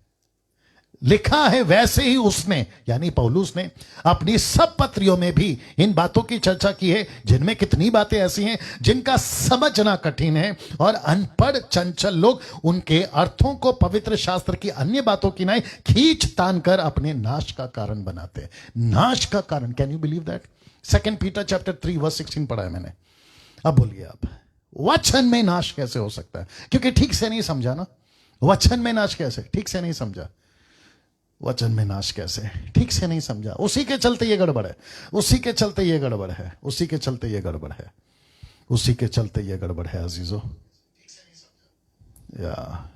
लिखा है वैसे ही उसने, यानी पौलुस ने अपनी सब पत्रियों में भी इन बातों की चर्चा की है, जिनमें कितनी बातें ऐसी हैं जिनका समझना कठिन है, और अनपढ़ चंचल लोग उनके अर्थों को पवित्र शास्त्र की अन्य बातों की नहीं खींच तान कर अपने नाश का कारण बनाते हैं। नाश का कारण, can you believe that? 2 Peter chapter 3 verse 16 पढ़ा है मैंने। अब बोलिए आप, वचन में नाश कैसे हो सकता है? क्योंकि ठीक से नहीं समझा ना। वचन में नाश कैसे? ठीक से नहीं समझा। वचन में नाश कैसे? ठीक से नहीं समझा। उसी के चलते ये गड़बड़ है, उसी के चलते ये गड़बड़ है, उसी के चलते ये गड़बड़ है, उसी के चलते ये गड़बड़ है अजीजों। या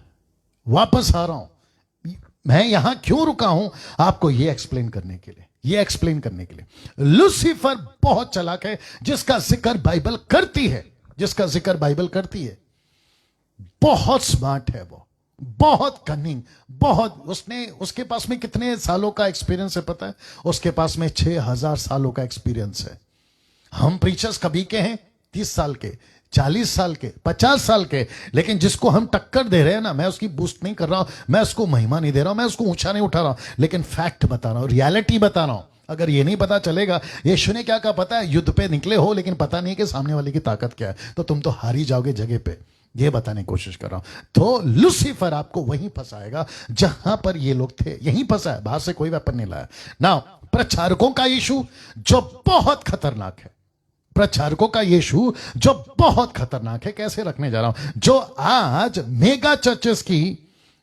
वापस आ रहा हूं, मैं यहां क्यों रुका हूं आपको ये एक्सप्लेन करने के लिए, ये एक्सप्लेन करने के लिए। लूसीफर बहुत चालाक है, जिसका जिक्र बाइबल करती है, जिसका जिक्र बाइबल करती है। बहुत स्मार्ट है वो, बहुत कनिंग, बहुत। उसके पास में कितने सालों का एक्सपीरियंस है पता है? उसके पास में 6000 सालों का एक्सपीरियंस है। हम प्रीचर्स कभी के हैं 30 साल के, 40 साल के, 50 साल के, लेकिन जिसको हम टक्कर दे रहे हैं ना, मैं उसकी बूस्ट नहीं कर रहा हूं, मैं उसको महिमा नहीं दे रहा हूं, मैं उसको ऊंचा नहीं उठा रहा हूं, लेकिन फैक्ट बता रहा हूं, रियलिटी बता रहा हूं। अगर ये नहीं पता चलेगा, यीशु ने क्या कहा पता है? युद्ध पे निकले हो लेकिन पता नहीं है कि सामने वाले की ताकत क्या है, तो तुम तो हारी जाओगे जगह पे। ये बताने की कोशिश कर रहा हूं। तो लूसीफर आपको वहीं फंसाएगा जहां पर ये लोग थे, यहीं फंसा है, बाहर से कोई वेपन नहीं लाया ना। प्रचारकों का यीशु जो बहुत खतरनाक है, प्रचारकों का यीशु जो बहुत खतरनाक है, कैसे रखने जा रहा हूं, जो आज मेगा चर्चेस की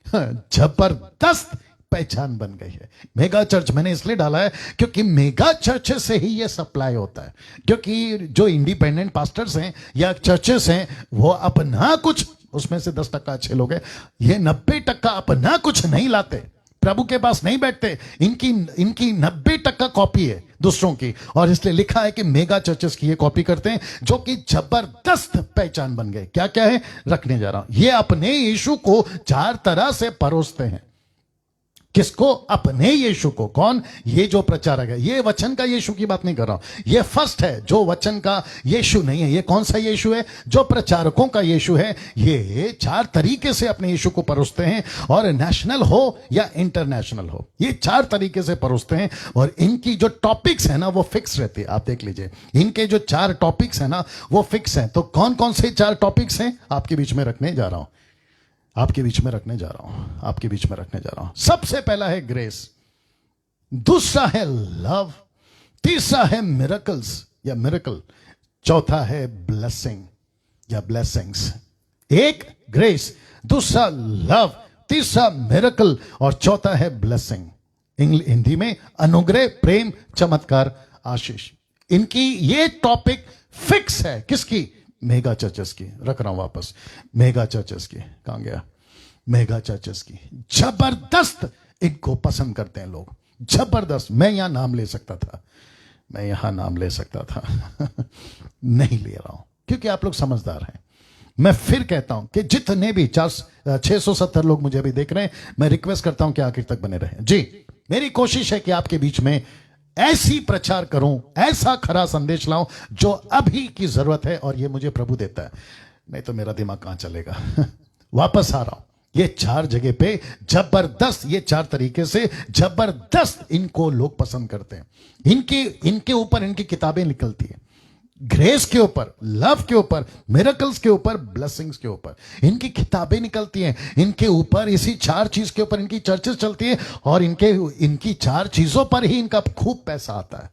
जबरदस्त पहचान बन गई है। मेगा चर्च मैंने इसलिए डाला है क्योंकि मेगा चर्च से ही ये सप्लाई होता है, क्योंकि जो इंडिपेंडेंट पास्टर्स हैं या चर्चेस हैं वो अपना कुछ, उसमें से 10% अच्छे लोग हैं, ये 90% अपना कुछ नहीं लाते, प्रभु के पास नहीं बैठते, इनकी 90% कॉपी है दूसरों की, और इसलिए लिखा है कि मेगा चर्चेस की ये कॉपी करते हैं, जो कि जबरदस्त पहचान बन गए। क्या क्या है रखने जा रहा हूं। ये अपने यीशु को 4 तरह से परोसते हैं। किसको? अपने यीशु को। कौन? ये जो प्रचारक है। ये वचन का यीशु की बात नहीं कर रहा हूं, ये फर्स्ट है जो वचन का यीशु नहीं है। ये कौन सा यीशु है? जो प्रचारकों का यीशु है। ये 4 तरीके से अपने यीशु को परोसते हैं, और नेशनल हो या इंटरनेशनल हो, ये 4 तरीके से परोसते हैं, और इनकी जो टॉपिक्स है ना वो फिक्स रहती है। आप देख लीजिए, इनके जो 4 टॉपिक्स है ना वो फिक्स है। तो कौन कौन से 4 टॉपिक्स हैं आपके बीच में रखने जा रहा हूं, आपके बीच में रखने जा रहा हूं, आपके बीच में रखने जा रहा हूं। सबसे पहला है ग्रेस, दूसरा है लव, तीसरा है मिरेकल्स या मिरेकल, चौथा है ब्लेसिंग या ब्लेसिंग्स। एक ग्रेस, दूसरा लव, तीसरा मिरेकल और चौथा है ब्लेसिंग। हिंदी में अनुग्रह, प्रेम, चमत्कार, आशीष। इनकी ये टॉपिक फिक्स है। किसकी? मेगा चर्चेस की। रख रहा हूं वापस, मेगा चर्चेस की। कहां गया? मेगा चर्चेस की। जबरदस्त इनको पसंद करते हैं लोग, जबरदस्त। मैं यहां नाम ले सकता था, मैं यहां नाम ले सकता था नहीं ले रहा हूं क्योंकि आप लोग समझदार हैं। मैं फिर कहता हूं कि जितने भी 670 लोग मुझे अभी देख रहे हैं, मैं रिक्वेस्ट करता हूं कि आखिर तक बने रहें। जी, मेरी कोशिश है कि आपके बीच में ऐसी प्रचार करूं, ऐसा खरा संदेश लाऊं जो अभी की जरूरत है, और ये मुझे प्रभु देता है, नहीं तो मेरा दिमाग कहां चलेगा वापस आ रहा हूं। ये 4 जगह पे जबरदस्त, ये 4 तरीके से जबरदस्त इनको लोग पसंद करते हैं। इनके ऊपर इनकी किताबें निकलती हैं, ग्रेस के ऊपर, लव के ऊपर, मिरेकल्स के ऊपर, ब्लेसिंग्स के ऊपर इनकी किताबें निकलती हैं। इनके ऊपर, इसी 4 चीज के ऊपर इनकी चर्चेस चलती है, और इनकी 4 चीजों पर ही इनका खूब पैसा आता है।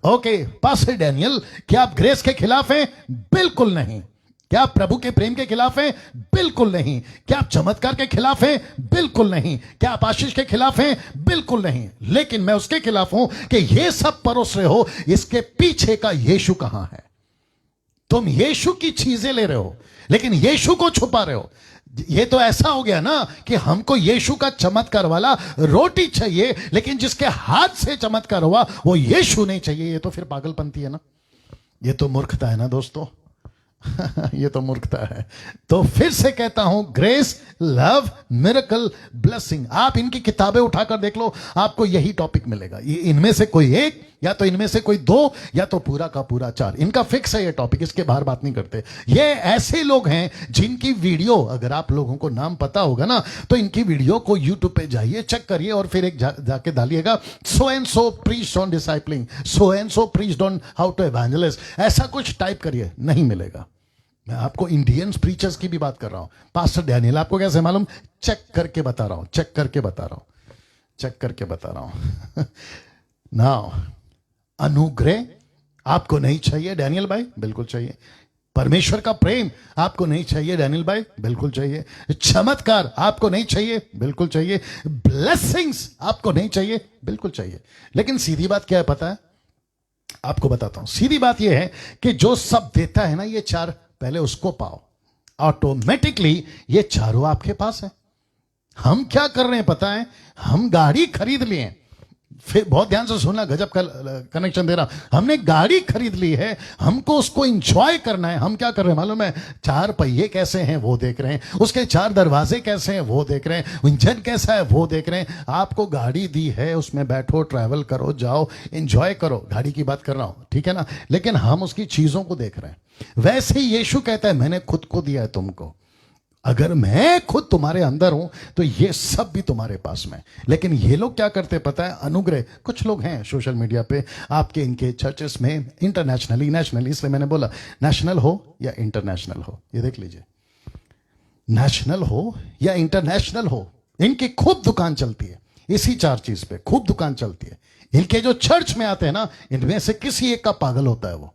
ओके पास्टर डैनियल, क्या आप ग्रेस के खिलाफ हैं? बिल्कुल नहीं। क्या आप प्रभु के प्रेम के खिलाफ हैं? बिल्कुल नहीं। क्या आप चमत्कार के खिलाफ हैं? बिल्कुल नहीं। क्या आप आशीष के खिलाफ हैं? बिल्कुल नहीं। लेकिन मैं उसके खिलाफ हूं कि ये सब परोस रहे हो, इसके पीछे का यीशु कहां है? तुम यीशु की चीजें ले रहे हो लेकिन यीशु को छुपा रहे हो। ये तो ऐसा हो गया ना कि हमको यीशु का चमत्कार वाला रोटी चाहिए, लेकिन जिसके हाथ से चमत्कार हुआ वो यीशु नहीं चाहिए। ये तो फिर पागलपंती है ना, ये तो मूर्खता है ना दोस्तों ये तो मूर्खता है। तो फिर से कहता हूं, ग्रेस, लव, मिरेकल, ब्लेसिंग। आप इनकी किताबें उठाकर देख लो, आपको यही टॉपिक मिलेगा। इनमें से कोई एक, या तो इनमें से कोई 2, या तो पूरा का पूरा 4। इनका फिक्स है ये टॉपिक, इसके बाहर बात नहीं करते। ये ऐसे लोग हैं जिनकी वीडियो, अगर आप लोगों को नाम पता होगा ना, तो इनकी वीडियो को यूट्यूब पे जाइए, चेक करिए, और फिर एक जाके डालिएगा, so and so preached on discipling, so and so preached on how to evangelize, ऐसा कुछ टाइप करिए, नहीं मिलेगा। मैं आपको इंडियन प्रीचर्स की भी बात कर रहा हूं। पास्टर डैनियल आपको कैसे मालूम? चेक करके बता रहा हूं, चेक करके बता रहा हूं, चेक करके बता रहा हूं नाउ, अनुग्रह आपको नहीं चाहिए डैनियल भाई? बिल्कुल चाहिए। परमेश्वर का प्रेम आपको नहीं चाहिए डैनियल भाई? बिल्कुल चाहिए। चमत्कार आपको नहीं चाहिए? बिल्कुल चाहिए। ब्लेसिंग्स आपको नहीं चाहिए? बिल्कुल चाहिए। लेकिन सीधी बात क्या है पता है? आपको बताता हूं। सीधी बात यह है कि जो सब देता है ना, ये 4 पहले उसको पाओ, ऑटोमेटिकली ये 4 आपके पास है। हम क्या कर रहे हैं पता है? हम गाड़ी खरीद लिए, फिर बहुत ध्यान से सुनना, गजब का कनेक्शन दे रहा। हमने गाड़ी खरीद ली है, हमको उसको एंजॉय करना है। हम क्या कर रहे हैं मालूम है? 4 पहिए कैसे हैं वो देख रहे हैं, उसके 4 दरवाजे कैसे हैं वो देख रहे हैं, इंजन कैसा है वो देख रहे हैं। आपको गाड़ी दी है, उसमें बैठो, ट्रैवल करो, जाओ, एंजॉय करो। गाड़ी की बात कर रहा हूं, ठीक है ना? लेकिन हम उसकी चीजों को देख रहे हैं। वैसे ही यीशु कहता है मैंने खुद को दिया है तुमको। अगर मैं खुद तुम्हारे अंदर हूं तो ये सब भी तुम्हारे पास में। लेकिन ये लोग क्या करते पता है? अनुग्रह, कुछ लोग हैं सोशल मीडिया पे आपके, इनके चर्चेस में, इंटरनेशनली, नेशनली, इसलिए मैंने बोला नेशनल हो या इंटरनेशनल हो, ये देख लीजिए, नेशनल हो या इंटरनेशनल हो, इनकी खूब दुकान चलती है इसी 4 चीज पे, खूब दुकान चलती है। इनके जो चर्च में आते हैं ना, इनमें से किसी एक का पागल होता है वो,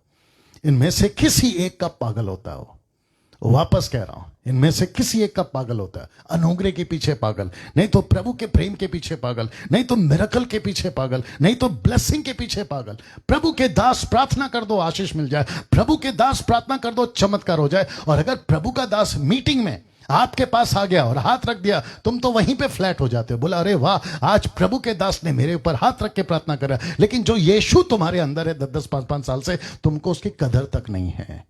इनमें से किसी एक का पागल होता है वो। वापस कह रहा हूं, इनमें से किसी एक का पागल होता है। अनुग्रह के पीछे पागल, नहीं तो प्रभु के प्रेम के पीछे पागल, नहीं तो मिरेकल के पीछे पागल, नहीं तो ब्लेसिंग के पीछे पागल। प्रभु के दास प्रार्थना कर दो आशीष मिल जाए, प्रभु के दास प्रार्थना कर दो चमत्कार हो जाए। और अगर प्रभु का दास मीटिंग में आपके पास आ गया और हाथ रख दिया, तुम तो वहीं पे फ्लैट हो जाते हो, बोला अरे वाह, आज प्रभु के दास ने मेरे ऊपर हाथ रख के प्रार्थना करा। लेकिन जो यीशु तुम्हारे अंदर है 10-10, 5-5 साल से, तुमको उसकी कदर तक नहीं है।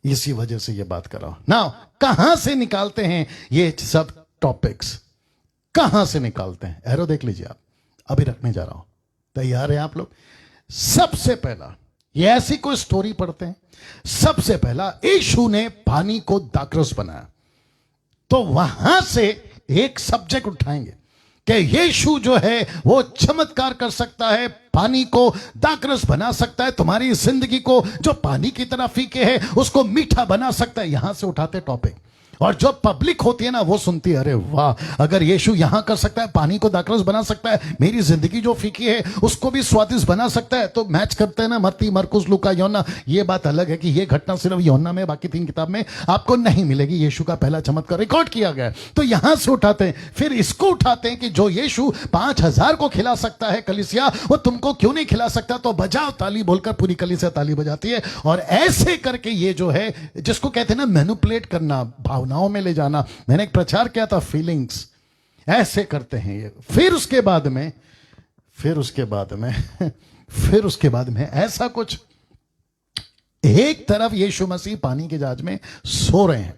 इसी वजह से ये बात कर रहा हूं ना। कहां से निकालते हैं ये सब टॉपिक्स? कहां से निकालते हैं? एरो देख लीजिए आप, अभी रखने जा रहा हूं। तैयार है आप लोग? सबसे पहला ये ऐसी कोई स्टोरी पढ़ते हैं। सबसे पहला यीशु ने पानी को दाखरस बनाया, तो वहां से एक सब्जेक्ट उठाएंगे कि यीशु जो है वो चमत्कार कर सकता है, पानी को दाखरस बना सकता है, तुम्हारी जिंदगी को जो पानी की तरह फीके है उसको मीठा बना सकता है। यहां से उठाते टॉपिक, और जो पब्लिक होती है ना वो सुनती है, अरे वाह, अगर यीशु यहां कर सकता है, पानी को दाखरस बना सकता है, मेरी जिंदगी जो फीकी है उसको भी स्वादिष्ट बना सकता है। तो मैच करते हैं ना, मत्ती, मरकुस, लूका, योना। ये बात अलग है कि ये घटना सिर्फ योना में, बाकी 3 किताब में आपको नहीं मिलेगी। यीशु का पहला चमत्कार रिकॉर्ड किया गया है, तो यहां से उठाते हैं। फिर इसको उठाते हैं कि जो यीशु 5000 को खिला सकता है, कलीसिया वो तुमको क्यों नहीं खिला सकता? तो बजाओ ताली बोलकर पूरी कलीसिया ताली बजाती है। और ऐसे करके ये जो है, जिसको कहते हैं ना मैनिपुलेट करना, भावनाओं में ले जाना, मैंने एक प्रचार किया था, फीलिंग्स, ऐसे करते हैं ये। फिर उसके बाद में ऐसा कुछ, एक तरफ यीशु मसीह पानी के जहाज में सो रहे हैं,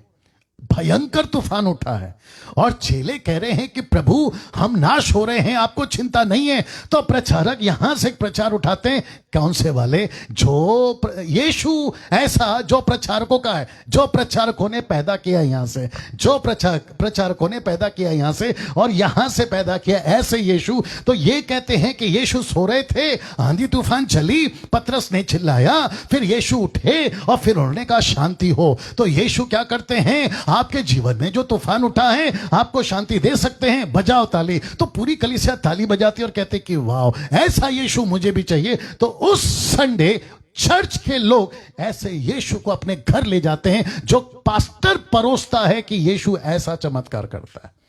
भयंकर तूफान उठा है, और चेले कह रहे हैं कि प्रभु हम नाश हो रहे हैं, आपको चिंता नहीं है। तो प्रचारक यहां से एक प्रचार उठाते हैं, कौन से वाले? जो यीशु ऐसा जो प्रचारकों का है, जो प्रचारकों ने पैदा किया यहां से, जो प्रचारकों ने पैदा किया यहां से, और यहां से पैदा किया ऐसे यीशु। तो ये कहते हैं कि यीशु सो रहे थे, आंधी तूफान चली, पतरस ने चिल्लाया, फिर यीशु उठे और फिर उन्होंने कहा शांति हो। तो यीशु क्या करते हैं? आपके जीवन में जो तूफान उठा है आपको शांति दे सकते हैं, बजाओ ताली। तो पूरी कलीसिया ताली बजाती और कहते कि वाह, ऐसा यीशु मुझे भी चाहिए। तो उस संडे चर्च के लोग ऐसे यीशु को अपने घर ले जाते हैं, जो पास्टर परोसता है कि यीशु ऐसा चमत्कार करता है।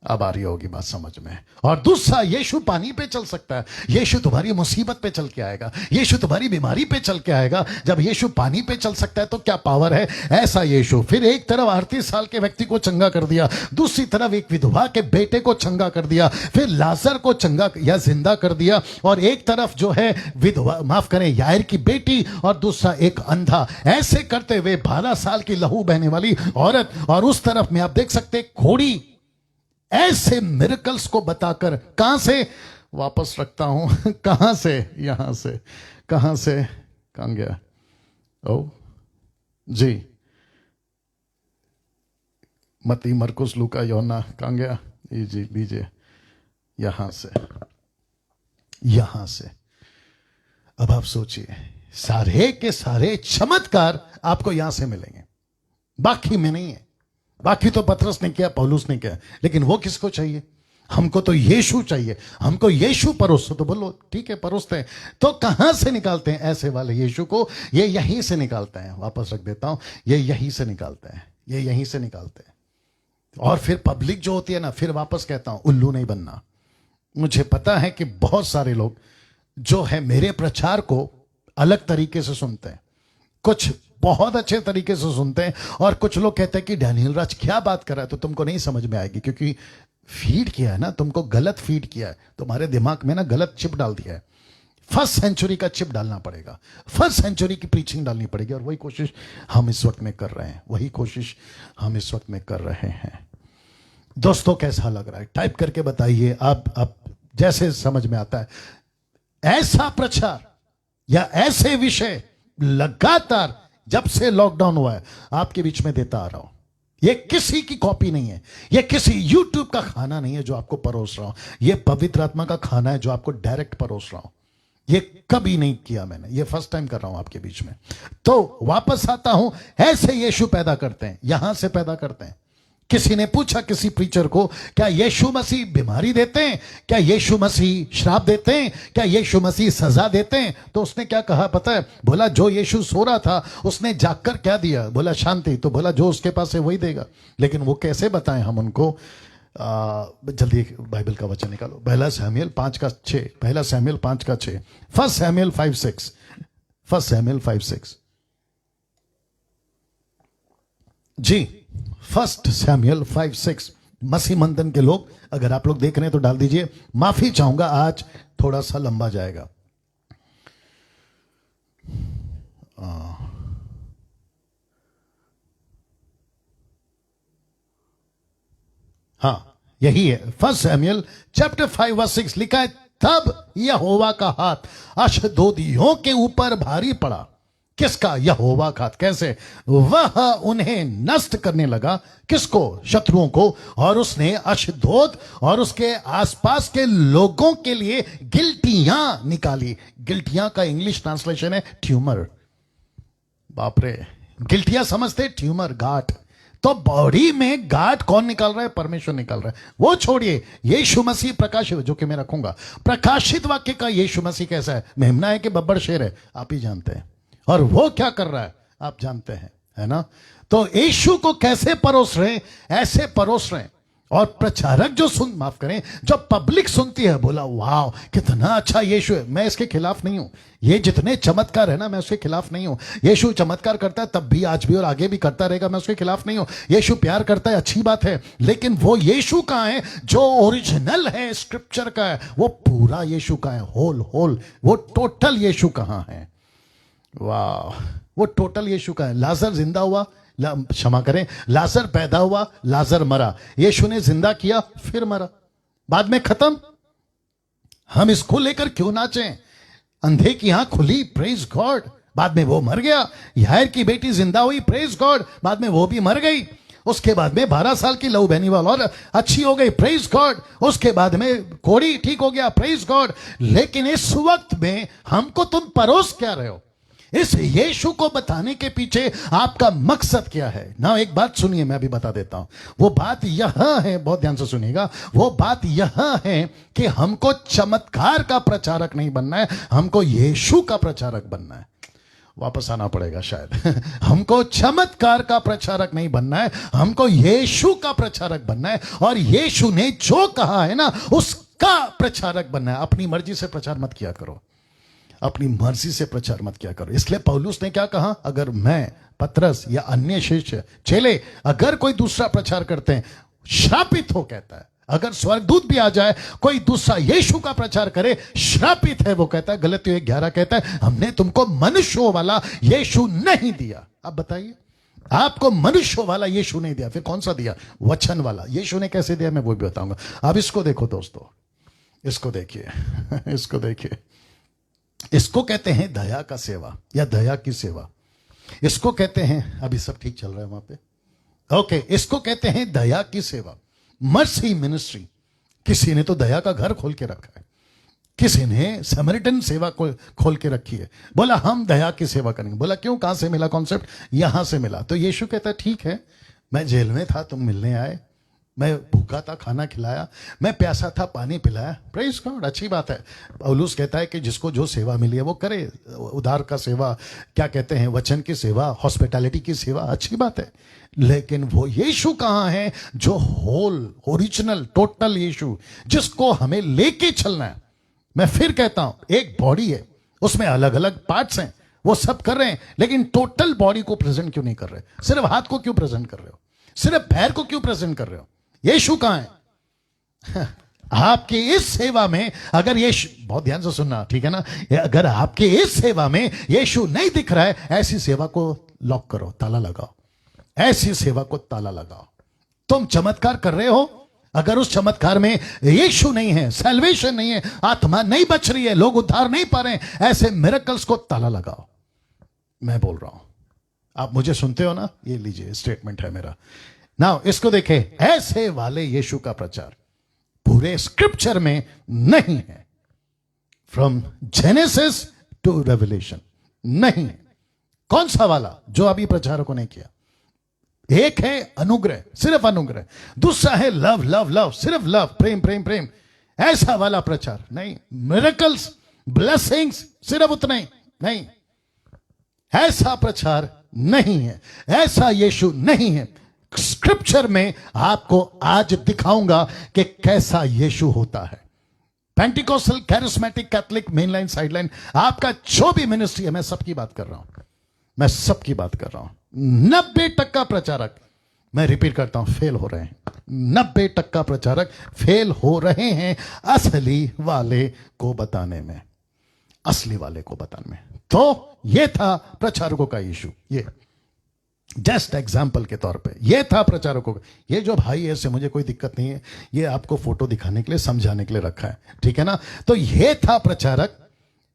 अब आ रही होगी बात समझ में। और दूसरा, यीशु पानी पे चल सकता है, यीशु तुम्हारी मुसीबत पे चल के आएगा, यीशु तुम्हारी बीमारी पे चल के आएगा। जब यीशु पानी पे चल सकता है तो क्या पावर है ऐसा यीशु। फिर एक तरफ 38 साल के व्यक्ति को चंगा कर दिया, दूसरी तरफ एक विधवा के बेटे को चंगा कर दिया, फिर लाजर को चंगा या जिंदा कर दिया, और एक तरफ जो है विधवा, माफ करें, यायर की बेटी, और दूसरा एक अंधा। ऐसे करते हुए 12 साल की लहू बहने वाली औरत, और उस तरफ में आप देख सकते घोड़ी। ऐसे मिरेकल्स को बताकर, कहां से वापस रखता हूं, कहां से, यहां से, कहां से, कहां गया? ओ जी, मत्ती, मरकुस, लूका, योना, कहां गया? जी लीजिए, यहां से। अब आप सोचिए, सारे के सारे चमत्कार आपको यहां से मिलेंगे, बाकी में नहीं है। बाकी तो पतरस ने किया, पौलुस ने किया, लेकिन वो किसको चाहिए? हमको तो यीशु चाहिए, हमको यीशु परोसो। तो बोलो ठीक है, परोसते हैं। तो कहां से निकालते हैं ऐसे वाले यीशु को? ये यहीं से निकालते हैं। वापस रख देता हूं, ये यहीं से निकालते हैं, और फिर पब्लिक जो होती है ना, फिर वापस कहता हूं, उल्लू नहीं बनना। मुझे पता है कि बहुत सारे लोग जो है मेरे प्रचार को अलग तरीके से सुनते हैं, कुछ बहुत अच्छे तरीके से सुनते हैं, और कुछ लोग कहते हैं कि डैनियल राज क्या बात कर रहा है, तो तुमको नहीं समझ में आएगी, क्योंकि फीड किया है ना, तुमको गलत फीड किया है, तुम्हारे दिमाग में ना गलत चिप डाल दिया है। फर्स्ट सेंचुरी का चिप डालना पड़ेगा, फर्स्ट सेंचुरी की प्रीचिंग डालनी पड़ेगी, और वही कोशिश हम इस वक्त में कर रहे हैं, वही कोशिश हम इस वक्त में कर रहे हैं। दोस्तों कैसा लग रहा है? टाइप करके बताइए आप जैसे समझ में आता है। ऐसा प्रचार या ऐसे विषय लगातार जब से लॉकडाउन हुआ है आपके बीच में देता आ रहा हूं। ये किसी की कॉपी नहीं है, ये किसी यूट्यूब का खाना नहीं है जो आपको परोस रहा हूं, ये पवित्र आत्मा का खाना है जो आपको डायरेक्ट परोस रहा हूं। ये कभी नहीं किया मैंने, ये फर्स्ट टाइम कर रहा हूं आपके बीच में। तो वापस आता हूं, ऐसे यीशु पैदा करते हैं, यहां से पैदा करते हैं। किसी ने पूछा किसी प्रीचर को, क्या यीशु मसीह बीमारी देते हैं? क्या यीशु मसीह श्राप देते हैं? क्या यीशु मसीह सजा देते हैं? तो उसने क्या कहा पता है? बोला जो यीशु सो रहा था उसने जागकर क्या दिया? बोला शांति। तो बोला जो उसके पास है वही देगा। लेकिन वो कैसे बताएं हम उनको? जल्दी बाइबल का वचन निकालो, पहला सैमुएल 5:6, पहला Samuel 5:6, first Samuel 5:6, first Samuel 5:6 जी, फर्स्ट सैमुएल 5:6। मसीह मंथन के लोग अगर आप लोग देख रहे हैं तो डाल दीजिए। माफी चाहूंगा आज थोड़ा सा लंबा जाएगा। हाँ यही है, फर्स्ट सैमुएल चैप्टर 5:6 लिखा है, तब यहोवा का हाथ अशदोदियों के ऊपर भारी पड़ा। किसका? यहोवा का हाथ। कैसे? वह उन्हें नष्ट करने लगा। किसको? शत्रुओं को। और उसने अशदोद और उसके आसपास के लोगों के लिए गिल्टियां निकाली। गिल्टियां का इंग्लिश ट्रांसलेशन है ट्यूमर। बाप रे, गिल्टियां समझते? ट्यूमर, गांठ। तो बॉडी में गांठ कौन निकाल रहा है? परमेश्वर निकाल रहा है। वो छोड़िए, यीशु मसीह प्रकाशित, जो कि मैं रखूंगा, प्रकाशित वाक्य का यीशु मसीह कैसा है? मेमना है कि बब्बर शेर है? आप ही जानते हैं। और वो क्या कर रहा है आप जानते हैं, है ना? तो यीशु को कैसे परोस रहे? ऐसे परोस रहे। और प्रचारक जो माफ करें, जो पब्लिक सुनती है, बोला वाह कितना अच्छा यीशु है। मैं इसके खिलाफ नहीं हूं, ये जितने चमत्कार है ना, मैं उसके खिलाफ नहीं हूं। यीशु चमत्कार करता है तब भी, आज भी और आगे भी करता रहेगा, मैं उसके खिलाफ नहीं हूं। यीशु प्यार करता है, अच्छी बात है, लेकिन वो यीशु कहां है जो ओरिजिनल है, स्क्रिप्चर का है? वो पूरा यीशु का है, होल। वो टोटल यीशु कहां है? वाह, वो टोटल यीशु का है। लाजर जिंदा हुआ, क्षमा करें, लाजर पैदा हुआ, लाजर मरा, यीशु ने जिंदा किया, फिर मरा, बाद में खत्म। हम इसको लेकर क्यों नाचें? अंधे की आंख खुली, प्रेज गॉड, बाद में वो मर गया। यायर की बेटी जिंदा हुई, प्रेज गॉड, बाद में वो भी मर गई। उसके बाद में 12 साल की लव बेनीवाल और अच्छी हो गई, प्रेज गॉड। उसके बाद में कोड़ी ठीक हो गया, प्रेज गॉड। लेकिन इस वक्त में हमको तुम परोस क्या रहे हो? इस यीशु को बताने के पीछे आपका मकसद क्या है ना? एक बात सुनिए, मैं अभी बता देता हूं। वो बात यहां है, बहुत ध्यान से सुनिएगा। वो बात यहां है कि हमको चमत्कार का प्रचारक नहीं बनना है, हमको यीशु का प्रचारक बनना है। वापस आना पड़ेगा शायद। हमको चमत्कार का प्रचारक नहीं बनना है, हमको यीशु का प्रचारक बनना है। और यीशु ने जो कहा है ना, उसका प्रचारक बनना है। अपनी मर्जी से प्रचार मत किया करो, अपनी मर्जी से प्रचार मत किया करो। इसलिए पौलुस ने क्या कहा? अगर मैं, पतरस या अन्य शिष्य चेले अगर कोई दूसरा प्रचार करते हैं, श्रापित हो, कहता है। अगर स्वर्गदूत भी आ जाए, कोई दूसरा यीशु का प्रचार करे, श्रापित है वो, कहता है। गलतियों 1:11 कहता है, हमने तुमको मनुष्यों वाला यीशु नहीं दिया। अब बताइए, आपको मनुष्यों वाला यीशु नहीं दिया, फिर कौन सा दिया? वचन वाला। यीशु ने कैसे दिया मैं वो भी बताऊंगा। अब इसको देखो दोस्तों, इसको देखिए, इसको देखिए। इसको कहते हैं दया का सेवा या दया की सेवा। इसको कहते हैं, अभी सब ठीक चल रहा है वहां पे, ओके। इसको कहते हैं दया की सेवा, मर्सी मिनिस्ट्री। किसी ने तो दया का घर खोल के रखा है, किसी ने समरिटन सेवा को खोल के रखी है। बोला हम दया की सेवा करेंगे। बोला क्यों? कहां से मिला कॉन्सेप्ट? यहां से मिला। तो यीशु कहता है ठीक है, मैं जेल में था, तुम मिलने आए, मैं भूखा था, खाना खिलाया, मैं प्यासा था, पानी पिलाया, प्रेज गॉड, अच्छी बात है। पौलुस कहता है कि जिसको जो सेवा मिली है वो करे। उधार का सेवा, क्या कहते हैं, वचन की सेवा, हॉस्पिटैलिटी की सेवा, अच्छी बात है। लेकिन वो यीशु कहां है जो होल, ओरिजिनल, टोटल यीशु, जिसको हमें लेके चलना है? मैं फिर कहता हूं, एक बॉडी है, उसमें अलग अलग पार्ट्स हैं, वो सब कर रहे हैं, लेकिन टोटल बॉडी को प्रेजेंट क्यों नहीं कर रहे? सिर्फ हाथ को क्यों प्रेजेंट कर रहे हो? सिर्फ पैर को क्यों प्रेजेंट कर रहे हो? यीशु कहां है? आपकी इस सेवा में अगर यीशु, बहुत ध्यान से सुनना, ठीक है ना, अगर आपकी इस सेवा में यीशु नहीं दिख रहा है, ऐसी सेवा को लॉक करो, ताला लगाओ, ऐसी सेवा को ताला लगाओ। तुम चमत्कार कर रहे हो, अगर उस चमत्कार में यीशु नहीं है, सैल्वेशन नहीं है, आत्मा नहीं बच रही है, लोग उद्धार नहीं पा रहे हैं, ऐसे मिरेकल्स को ताला लगाओ। मैं बोल रहा हूं, आप मुझे सुनते हो ना, ये लीजिए स्टेटमेंट है मेरा। नाउ इसको देखे, ऐसे वाले यीशु का प्रचार पूरे स्क्रिप्चर में नहीं है, फ्रॉम जेनेसिस टू रेवलेशन नहीं है। कौन सा वाला? जो अभी प्रचारकों ने किया। एक है अनुग्रह, सिर्फ अनुग्रह, दूसरा है लव लव लव, सिर्फ लव, प्रेम प्रेम प्रेम, ऐसा वाला प्रचार नहीं। मिरेकल्स, ब्लेसिंग्स, सिर्फ उतना ही नहीं, ऐसा प्रचार नहीं है, ऐसा यीशु नहीं है। स्क्रिप्चर में आपको आज दिखाऊंगा कि कैसा यीशु होता है। Pentecostal, charismatic, Catholic, mainline, sideline, आपका जो भी मिनिस्ट्री है, मैं सबकी बात कर रहा हूं, मैं सबकी बात कर रहा हूं। 90% प्रचारक, मैं रिपीट करता हूं, फेल हो रहे हैं। 90% प्रचारक फेल हो रहे हैं असली वाले को बताने में, असली वाले को बताने में। तो ये था प्रचारकों का इशू, ये जस्ट एग्जाम्पल के तौर पे ये था प्रचारकों का। ये जो भाई है, इससे मुझे कोई दिक्कत नहीं है, ये आपको फोटो दिखाने के लिए, समझाने के लिए रखा है, ठीक है ना। तो ये था प्रचारक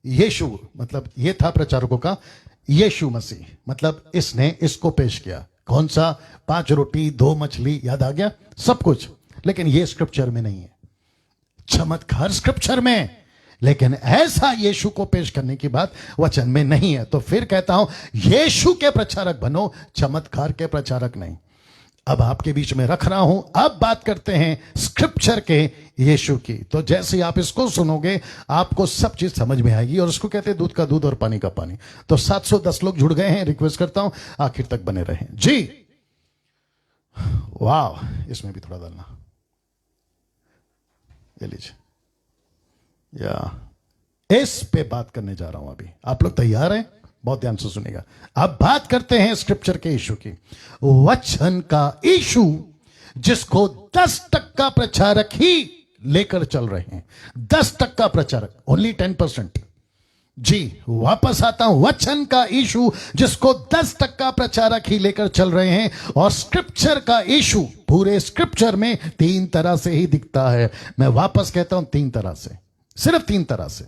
यीशु, मतलब ये था प्रचारकों का यीशु मसीह, मतलब इसने इसको पेश किया। कौन सा? 5 रोटी 2 मछली, याद आ गया सब कुछ। लेकिन ये स्क्रिप्चर में नहीं है, चमत्कार स्क्रिप्चर में, लेकिन ऐसा यीशु को पेश करने की बात वचन में नहीं है। तो फिर कहता हूं, यीशु के प्रचारक बनो, चमत्कार के प्रचारक नहीं। अब आपके बीच में रख रहा हूं। अब बात करते हैं स्क्रिप्चर के यीशु की। तो जैसे आप इसको सुनोगे, आपको सब चीज समझ में आएगी, और उसको कहते हैं दूध का दूध और पानी का पानी। तो 710 लोग जुड़ गए हैं, रिक्वेस्ट करता हूं आखिर तक बने रहें जी। वाह, इसमें भी थोड़ा डालना, ये लीजिए, या इस पे बात करने जा रहा हूं अभी। आप लोग तैयार हैं? बहुत ध्यान से सुनिएगा। अब बात करते हैं स्क्रिप्चर के इशू की, वचन का इशू, जिसको 10% प्रचारक ही लेकर चल रहे हैं। 10% प्रचारक, ओनली 10%। जी, वापस आता हूं, वचन का इशू जिसको 10% प्रचारक ही लेकर चल रहे हैं। और स्क्रिप्चर का इशू पूरे स्क्रिप्चर में 3 तरह से ही दिखता है। मैं वापस कहता हूं, 3 तरह से, सिर्फ 3 तरह से,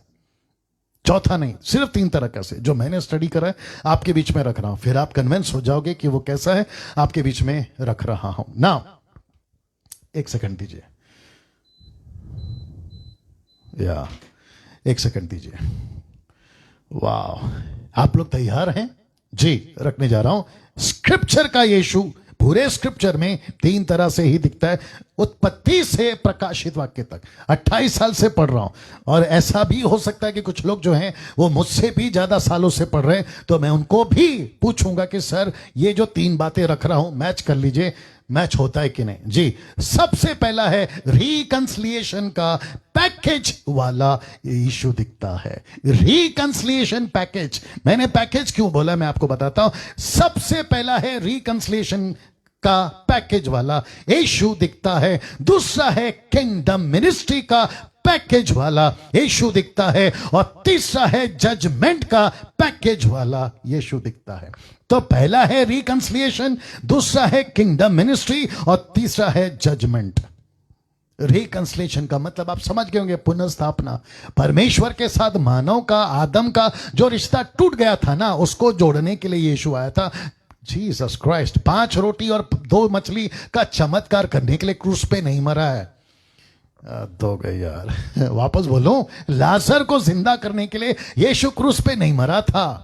चौथा नहीं, सिर्फ 3 तरह का से, जो मैंने स्टडी करा है आपके बीच में रख रहा हूं। फिर आप कन्विंस हो जाओगे कि वो कैसा है, आपके बीच में रख रहा हूं ना। 1 सेकंड दीजिए, या 1 सेकंड दीजिए। वाह, आप लोग तैयार हैं जी? रखने जा रहा हूं स्क्रिप्चर का यीशु। पूरे स्क्रिप्चर में 3 तरह से ही दिखता है, उत्पत्ति से प्रकाशित वाक्य तक। 28 साल से पढ़ रहा हूं, और ऐसा भी हो सकता है कि कुछ लोग जो हैं वो मुझसे भी ज्यादा सालों से पढ़ रहे हैं, तो मैं उनको भी पूछूंगा कि सर, ये जो 3 बातें रख रहा हूं, मैच कर लीजिए, मैच होता है कि नहीं जी। सबसे पहला है रिकंसिलिएशन का पैकेज वाला इशू दिखता है। रिकंसिलिएशन पैकेज, मैंने पैकेज क्यों बोला मैं आपको बताता हूं। सबसे पहला है रिकंसिलिएशन का पैकेज वाला इशू दिखता है। दूसरा है किंगडम मिनिस्ट्री का पैकेज वाला यीशु दिखता है, और तीसरा है जजमेंट का पैकेज वाला यीशु दिखता है। तो पहला है रिकंसिलिएशन, दूसरा है किंगडम मिनिस्ट्री, और तीसरा है जजमेंट। रिकंसिलिएशन का मतलब आप समझ गए होंगे, पुनर्स्थापना। परमेश्वर के साथ मानव का, आदम का जो रिश्ता टूट गया था ना, उसको जोड़ने के लिए यीशु आया था। जीसस क्राइस्ट 5 रोटी और 2 मछली का चमत्कार करने के लिए क्रूस पे नहीं मरा है। दो गए यार, वापस बोलो, लाजर को जिंदा करने के लिए यीशु क्रूस पे नहीं मरा था।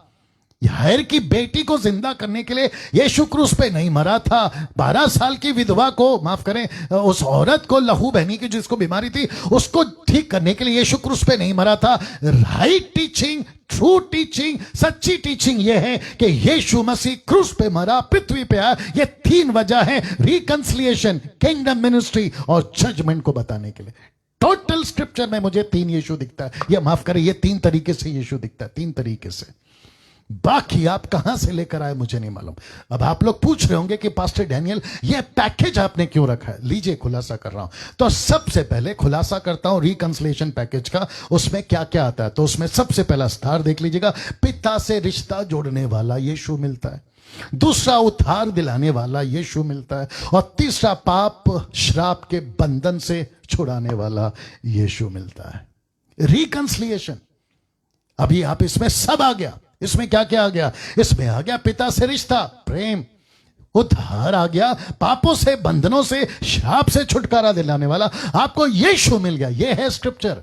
यायर की बेटी को जिंदा करने के लिए यीशु क्रूस पे नहीं मरा था। 12 साल की विधवा को, माफ करें, उस औरत को, लहू बहनी की जिसको बीमारी थी, उसको ठीक करने के लिए यीशु क्रूस पे नहीं मरा था। राइट टीचिंग, ट्रू टीचिंग, सच्ची टीचिंग यह है कि यीशु मसीह क्रूस पे मरा, पृथ्वी पे आया। ये 3 वजह है, रिकंसिलिएशन, किंगडम मिनिस्ट्री और जजमेंट को बताने के लिए। टोटल स्क्रिप्चर में मुझे 3 यीशु दिखता है, या माफ करें, ये 3 तरीके से यीशु दिखता है, 3 तरीके से। बाकी आप कहां से लेकर आए मुझे नहीं मालूम। अब आप लोग पूछ रहे होंगे कि पास्टर डैनियल ये पैकेज आपने क्यों रखा है। लीजिए खुलासा कर रहा हूं। तो सबसे पहले खुलासा करता हूं रिकंसिलिएशन पैकेज का, उसमें क्या क्या आता है। तो उसमें सबसे पहला स्टार देख लीजिएगा, पिता से रिश्ता जोड़ने वाला यीशु मिलता है। दूसरा, उद्धार दिलाने वाला यीशु मिलता है। और तीसरा, पाप श्राप के बंधन से छुड़ाने वाला यीशु मिलता है। रिकंसिलिएशन, अभी आप इसमें सब आ गया। इसमें क्या क्या आ गया? इसमें आ गया पिता से रिश्ता, प्रेम। उद्धार आ गया, पापों से, बंधनों से, श्राप से छुटकारा दिलाने वाला आपको यीशु मिल गया। यह है स्क्रिप्चर,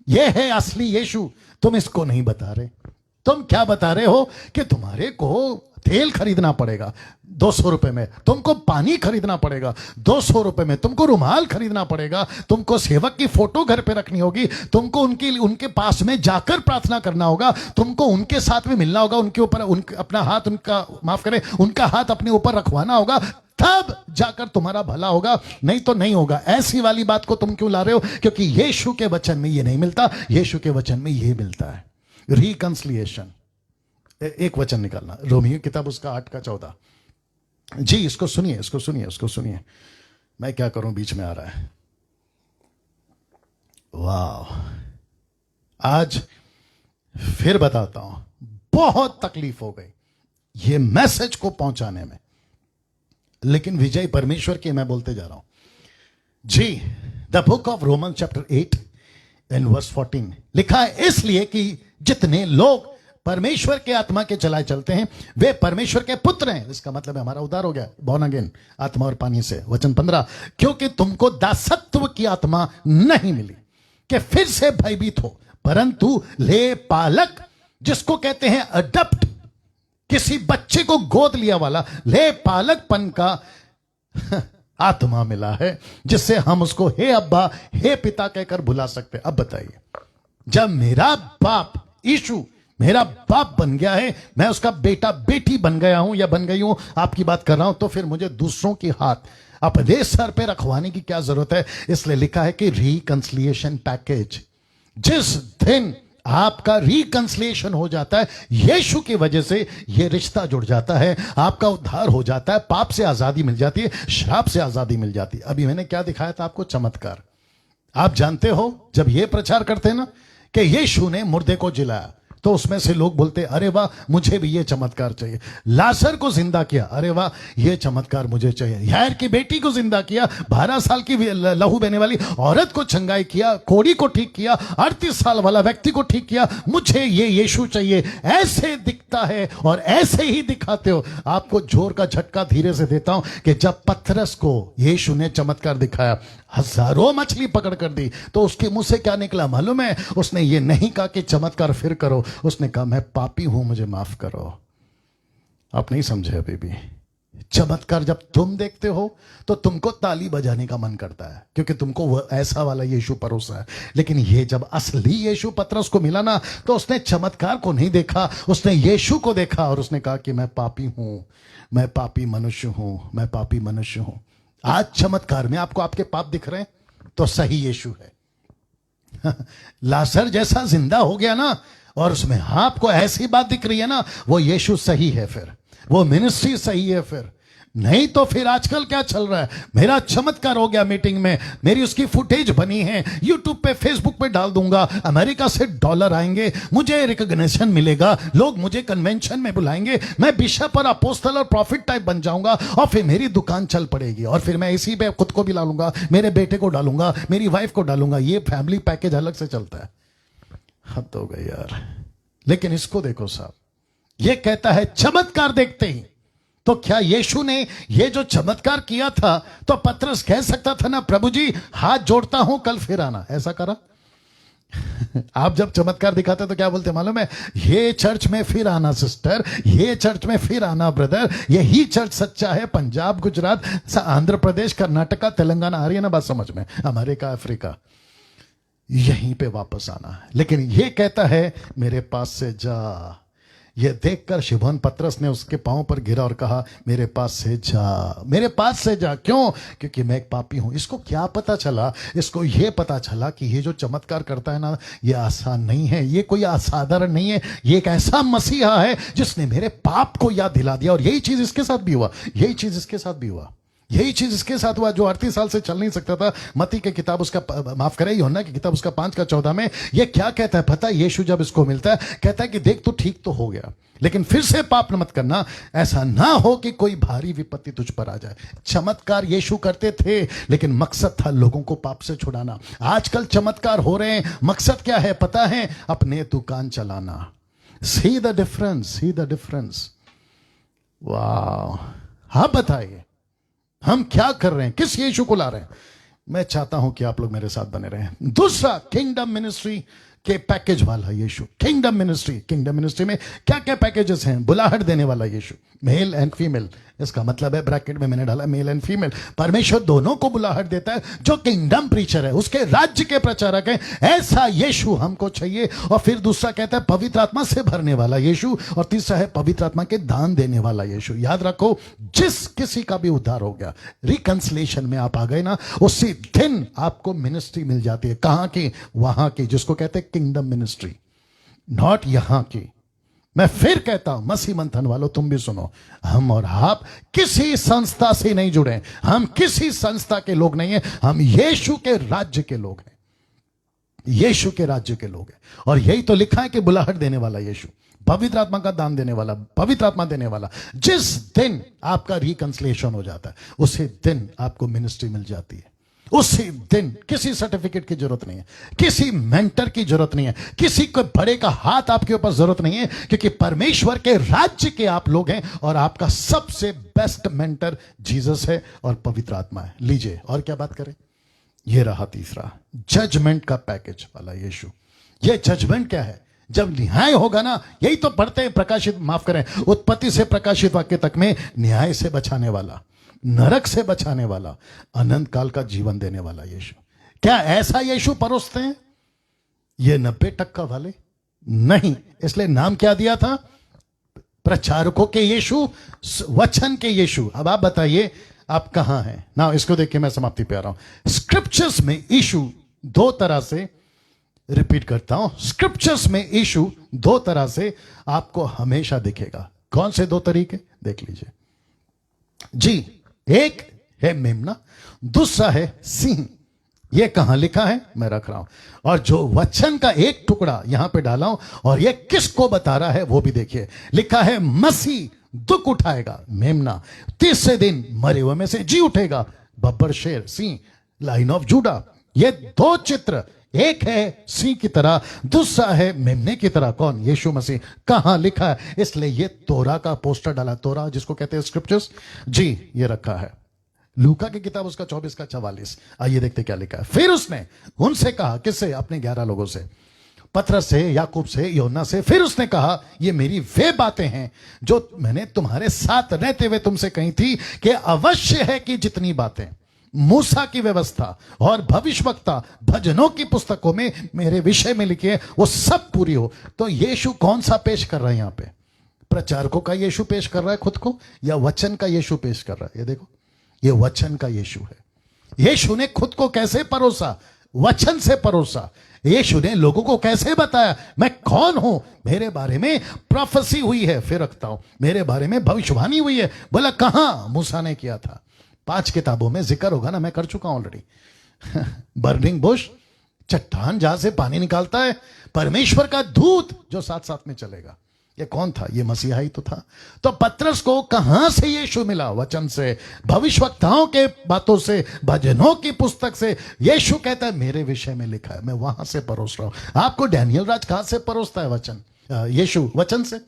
यह है असली यीशु। तुम इसको नहीं बता रहे। तुम क्या बता रहे हो कि तुम्हारे को तेल खरीदना पड़ेगा 200 रुपए में, तुमको पानी खरीदना पड़ेगा 200 रुपए में, तुमको रुमाल खरीदना पड़ेगा, तुमको सेवक की फोटो घर पे रखनी होगी, तुमको उनके पास में जाकर प्रार्थना करना होगा, तुमको उनके साथ में मिलना होगा, उनके ऊपर अपना हाथ, उनका माफ करें, उनका हाथ अपने ऊपर रखवाना होगा, तब जाकर तुम्हारा भला होगा, नहीं तो नहीं होगा। ऐसी वाली बात को तुम क्यों ला रहे हो? क्योंकि यीशु के वचन में ये नहीं मिलता, यीशु के वचन में ये मिलता है। रिकंसिलिएशन, एक वचन निकालना, रोमियो किताब उसका 8:14। जी इसको सुनिए, इसको सुनिए, इसको सुनिए। मैं क्या करूं, बीच में आ रहा है। वाह, आज फिर बताता हूं, बहुत तकलीफ हो गई ये मैसेज को पहुंचाने में, लेकिन विजय परमेश्वर की मैं बोलते जा रहा हूं। जी, the book of Roman chapter 8 and verse 14 लिखा है, इसलिए कि जितने लोग परमेश्वर के आत्मा के चलाए चलते हैं वे परमेश्वर के पुत्र हैं। इसका मतलब है हमारा उद्धार हो गया, बॉर्न अगेन, आत्मा और पानी से। वचन 15, क्योंकि तुमको दासत्व की आत्मा नहीं मिली कि फिर से भयभीत हो, परंतु ले पालक, जिसको कहते हैं अडॉप्ट, किसी बच्चे को गोद लिया वाला, ले पालकपन का आत्मा मिला है, जिससे हम उसको हे अब्बा, हे पिता कहकर बुला सकते। अब बताइए, जब मेरा बाप यीशु मेरा बाप बन गया है, मैं उसका बेटा बेटी बन गया हूं या बन गई हूं, आपकी बात कर रहा हूं, तो फिर मुझे दूसरों की हाथ अपने सर पे रखवाने की क्या जरूरत है? इसलिए लिखा है कि रिकंसिलिएशन पैकेज। जिस दिन आपका रिकंसिलिएशन हो जाता है, यीशु की वजह से यह रिश्ता जुड़ जाता है, आपका उद्धार हो जाता है, पाप से आजादी मिल जाती है, श्राप से आजादी मिल जाती है। अभी मैंने क्या दिखाया था आपको? चमत्कार। आप जानते हो, जब यह प्रचार करते हैं ना कि यीशु ने मुर्दे को जिलाया, तो उसमें से लोग बोलते, अरे वाह, मुझे भी ये चमत्कार चाहिए। लाजर को जिंदा किया, अरे वाह, ये चमत्कार मुझे चाहिए। यार की बेटी को जिंदा किया, 12 साल की लहू बहने वाली औरत को चंगाई किया, कोड़ी को ठीक किया, 38 साल वाला व्यक्ति को ठीक किया, मुझे ये यीशु चाहिए। ऐसे दिखता है और ऐसे ही दिखाते हो। आपको जोर का झटका धीरे से देता हूं कि जब पतरस को यीशु ने चमत्कार दिखाया, हजारों मछली पकड़ कर दी, तो उसके मुंह से क्या निकला मालूम है? उसने ये नहीं कहा कि चमत्कार फिर करो, उसने कहा मैं पापी हूं, मुझे माफ करो। आप नहीं समझे अभी भी। चमत्कार जब तुम देखते हो तो तुमको ताली बजाने का मन करता है, क्योंकि तुमको वो ऐसा वाला यीशु परोसा है। लेकिन ये जब असली यीशु पतरस को मिला ना, तो उसने चमत्कार को नहीं देखा, उसने यीशु को देखा और उसने कहा कि मैं पापी हूं, मैं पापी मनुष्य हूं, मैं पापी मनुष्य हूं। आज चमत्कार में आपको आपके पाप दिख रहे हैं, तो सही यीशु है। लाजर जैसा जिंदा हो गया ना, और उसमें आपको ऐसी बात दिख रही है ना, वो यीशु सही है, फिर वो मिनिस्ट्री सही है। फिर नहीं तो फिर आजकल क्या चल रहा है? मेरा चमत्कार हो गया मीटिंग में, मेरी उसकी फुटेज बनी है, यूट्यूब पे फेसबुक पे डाल दूंगा, अमेरिका से डॉलर आएंगे, मुझे रिकॉग्निशन मिलेगा, लोग मुझे कन्वेंशन में बुलाएंगे, मैं बिशप और अपोस्टल और प्रॉफिट टाइप बन जाऊंगा, और फिर मेरी दुकान चल पड़ेगी, और फिर मैं इसी पे खुद को भी डालूंगा, मेरे बेटे को डालूंगा, मेरी वाइफ को डालूंगा। ये फैमिली पैकेज अलग से चलता है। हद हो गई यार। लेकिन इसको देखो साहब, ये कहता है चमत्कार देखते ही। तो क्या यीशु ने ये जो चमत्कार किया था, तो पतरस कह सकता था ना, प्रभु जी हाथ जोड़ता हूं, कल फिर आना। ऐसा करा? आप जब चमत्कार दिखाते तो क्या बोलते मालूम है? ये चर्च में फिर आना सिस्टर, ये चर्च में फिर आना ब्रदर, यही चर्च सच्चा है। पंजाब, गुजरात, आंध्र प्रदेश, कर्नाटका, तेलंगाना, आ रही है ना बात समझ में? अमेरिका, अफ्रीका, यहीं पे वापस आना है। लेकिन ये कहता है मेरे पास से जा, यह देखकर शिमोन पतरस ने उसके पांव पर गिरा और कहा, मेरे पास से जा, मेरे पास से जा। क्यों? क्योंकि मैं एक पापी हूं। इसको क्या पता चला? इसको यह पता चला कि ये जो चमत्कार करता है ना, ये आसान नहीं है, ये कोई असाधारण नहीं है, ये एक ऐसा मसीहा है जिसने मेरे पाप को याद दिला दिया। और यही चीज इसके साथ भी हुआ, यही चीज इसके साथ भी हुआ, यही चीज इसके साथ हुआ जो 38 साल से चल नहीं सकता था। मत्ती के किताब उसका माफ करे, यूहन्ना की किताब उसका 5:14 में ये क्या कहता है पता है? यीशु जब इसको मिलता है कहता है कि देख तू ठीक तो हो गया, लेकिन फिर से पाप मत करना, ऐसा ना हो कि कोई भारी विपत्ति तुझ पर आ जाए। चमत्कार यीशु करते थे, लेकिन मकसद था लोगों को पाप से छुड़ाना। आजकल चमत्कार हो रहे हैं, मकसद क्या है पता है? अपने दुकान चलाना। See the difference, see the difference. वाह, हाँ बताइए हम क्या कर रहे हैं, किस यीशु को ला रहे हैं? मैं चाहता हूं कि आप लोग मेरे साथ बने रहें। दूसरा, किंगडम मिनिस्ट्री के पैकेज वाला यीशु। किंगडम मिनिस्ट्री में क्या क्या पैकेजेस हैं? बुलाहट देने वाला यीशु, मेल एंड फीमेल। इसका मतलब है, ब्रैकेट में मैंने डाला मेल एंड फीमेल, परमेश्वर दोनों को बुलाहट देता है। जो किंगडम प्रीचर है, उसके राज्य के प्रचारक है, ऐसा यीशु हमको चाहिए। और फिर दूसरा कहता है पवित्र आत्मा से भरने वाला यीशु, और तीसरा है पवित्र आत्मा के दान देने वाला यीशु। याद रखो, जिस किसी का भी उद्धार हो गया, रिकंसिलेशन में आप आ गए ना, उसी दिन आपको मिनिस्ट्री मिल जाती है। कहां की? वहां की, जिसको कहते हैं किंगडम मिनिस्ट्री, नॉट यहां की। मैं फिर कहता हूं, मसीह मंथन वालों तुम भी सुनो, हम और आप किसी संस्था से नहीं जुड़े, हम किसी संस्था के लोग नहीं हैं, हम यीशु के राज्य के लोग हैं, यीशु के राज्य के लोग हैं। और यही तो लिखा है कि बुलाहट देने वाला यीशु, पवित्र आत्मा का दान देने वाला, पवित्र आत्मा देने वाला। जिस दिन आपका रिकंसिलेशन हो जाता है, उसी दिन आपको मिनिस्ट्री मिल जाती है। उसी दिन किसी सर्टिफिकेट की जरूरत नहीं है, किसी मेंटर की जरूरत नहीं है, किसी को बड़े का हाथ आपके ऊपर जरूरत नहीं है, क्योंकि परमेश्वर के राज्य के आप लोग हैं और आपका सबसे बेस्ट मेंटर जीसस है और पवित्र आत्मा है। लीजिए, और क्या बात करें? यह रहा तीसरा, जजमेंट का पैकेज वाला यीशु। यह जजमेंट क्या है? जब न्याय होगा ना, यही तो पढ़ते हैं प्रकाशित, माफ करें, उत्पत्ति से प्रकाशित वाक्य तक में, न्याय से बचाने वाला, नरक से बचाने वाला, अनंत काल का जीवन देने वाला यीशु। क्या ऐसा यीशु परोसते हैं ये 90% वाले? नहीं। इसलिए नाम क्या दिया था? प्रचारकों के यीशु, वचन के यीशु। अब आप बताइए आप कहां हैं ना? इसको देख के मैं समाप्ति पे आ रहा हूं। स्क्रिप्चर्स में यीशु दो तरह से, रिपीट करता हूं, स्क्रिप्चर्स में यीशु दो तरह से आपको हमेशा दिखेगा। कौन से दो तरीके? देख लीजिए जी। एक है मेमना, दूसरा है सिंह। यह कहां लिखा है? मैं रख रहा हूं। और जो वचन का एक टुकड़ा यहां पे डाला हूं, और यह किसको बता रहा है वो भी देखिए। लिखा है मसीह दुख उठाएगा, मेमना, तीसरे दिन मरे हुए में से जी उठेगा, बब्बर शेर, सिंह, लाइन ऑफ जूडा। ये दो चित्र, एक है सिंह की तरह, दूसरा है मेमने की तरह। कौन? यीशु मसीह। कहां लिखा है? इसलिए ये तोरा का पोस्टर डाला, तोरा जिसको कहते हैं स्क्रिप्चर्स जी, ये रखा है लूका की किताब उसका 24:44। आइए देखते क्या लिखा है। फिर उसने उनसे कहा, किससे? अपने 11 लोगों से, पतरस से, याकूब से, यूहन्ना से। फिर उसने कहा, ये मेरी वे बातें हैं जो मैंने तुम्हारे साथ रहते हुए तुमसे कही थी, कि अवश्य है कि जितनी बातें मूसा की व्यवस्था और भविष्यवक्ता भजनों की पुस्तकों में मेरे विषय में लिखी है, वो सब पूरी हो। तो यीशु कौन सा पेश कर रहा है यहां पे? प्रचारकों का यीशु पेश कर रहा है खुद को, या वचन का यीशु पेश कर रहा है? ये देखो, ये वचन का यीशु है। यीशु ने खुद को कैसे परोसा? वचन से परोसा। यीशु ने लोगों को कैसे बताया मैं कौन हूं? मेरे बारे में प्रोफेसी हुई है, फिर रखता हूं, मेरे बारे में भविष्यवाणी हुई है। बोला कहां? मूसा ने किया था। 5 किताबों में जिक्र होगा ना, मैं कर चुका हूं ऑलरेडी। बर्निंग बुश, चट्टान जहां से पानी निकालता है, परमेश्वर का दूत जो साथ साथ में चलेगा। ये कौन था? ये मसीहा ही तो था। तो पतरस को कहां से यीशु मिला? वचन से, भविष्यवक्ताओं के बातों से, भजनों की पुस्तक से। यीशु कहता है मेरे विषय में लिखा है, मैं वहां से परोस रहा हूं। आपको डैनियल राज कहां से परोसता है? वचन, यीशु वचन से।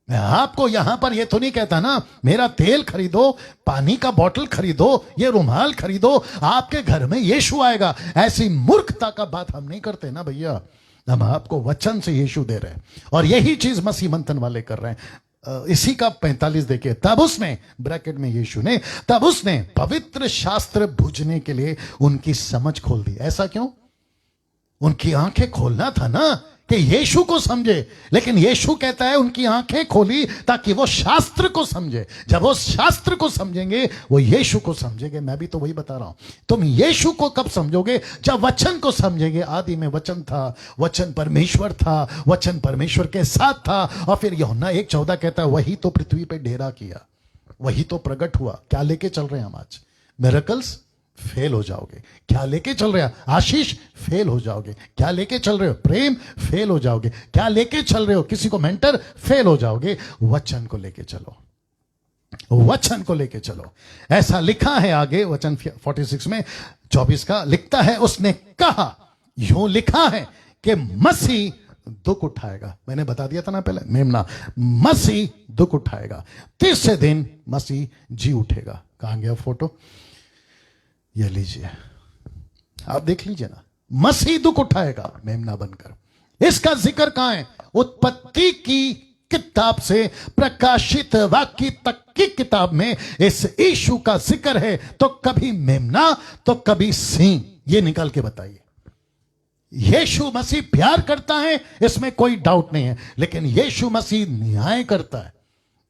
मैं आपको यहां पर ये तो नहीं कहता ना, मेरा तेल खरीदो, पानी का बोतल खरीदो, ये रुमाल खरीदो, आपके घर में यीशु आएगा। ऐसी मूर्खता का बात हम नहीं करते ना भैया। हम आपको वचन से यीशु दे रहे हैं, और यही चीज मसीह मंथन वाले कर रहे हैं। इसी का 45 देखिए। तब उसने, ब्रैकेट में यीशु ने, तब उसने पवित्र शास्त्र बूझने के लिए उनकी समझ खोल दी। ऐसा क्यों? उनकी आंखें खोलना था ना कि यीशु को समझे, लेकिन यीशु कहता है उनकी आंखें खोली ताकि वो शास्त्र को समझे। जब वो शास्त्र को समझेंगे वो यीशु को समझेंगे। मैं भी तो वही बता रहा हूं। तुम यीशु को कब समझोगे? जब वचन को समझेंगे। आदि में वचन था, वचन परमेश्वर था, वचन परमेश्वर के साथ था। और फिर यूहन्ना 1:14 कहता है वही तो पृथ्वी पे डेरा किया, वही तो प्रकट हुआ। क्या लेके चल रहे हैं हम आज? मिरेकल्स? फेल हो जाओगे। क्या लेके चल रहे हो? आशीष? फेल हो जाओगे। क्या लेके चल रहे हो? प्रेम? फेल हो जाओगे। क्या लेके चल रहे हो? किसी को मेंटर? फेल हो जाओगे। वचन को लेके चलो, वचन को लेके चलो। ऐसा लिखा है आगे वचन 46 में 24 का लिखता है, उसने कहा, यूं लिखा है कि मसीह दुख उठाएगा। मैंने बता दिया था ना पहले, मेमना, मसीह दुख उठाएगा, तीसरे दिन मसीह जी उठेगा। कहां गया फोटो? ये लीजिए, आप देख लीजिए ना। मसीह दुख उठाएगा मेमना बनकर। इसका जिक्र कहां है? उत्पत्ति की किताब से प्रकाशित वाक्य तक की किताब में इस यीशु का जिक्र है। तो कभी मेमना तो कभी सिंह। ये निकाल के बताइए। यीशु मसीह प्यार करता है, इसमें कोई डाउट नहीं है, लेकिन यीशु मसीह न्याय करता है,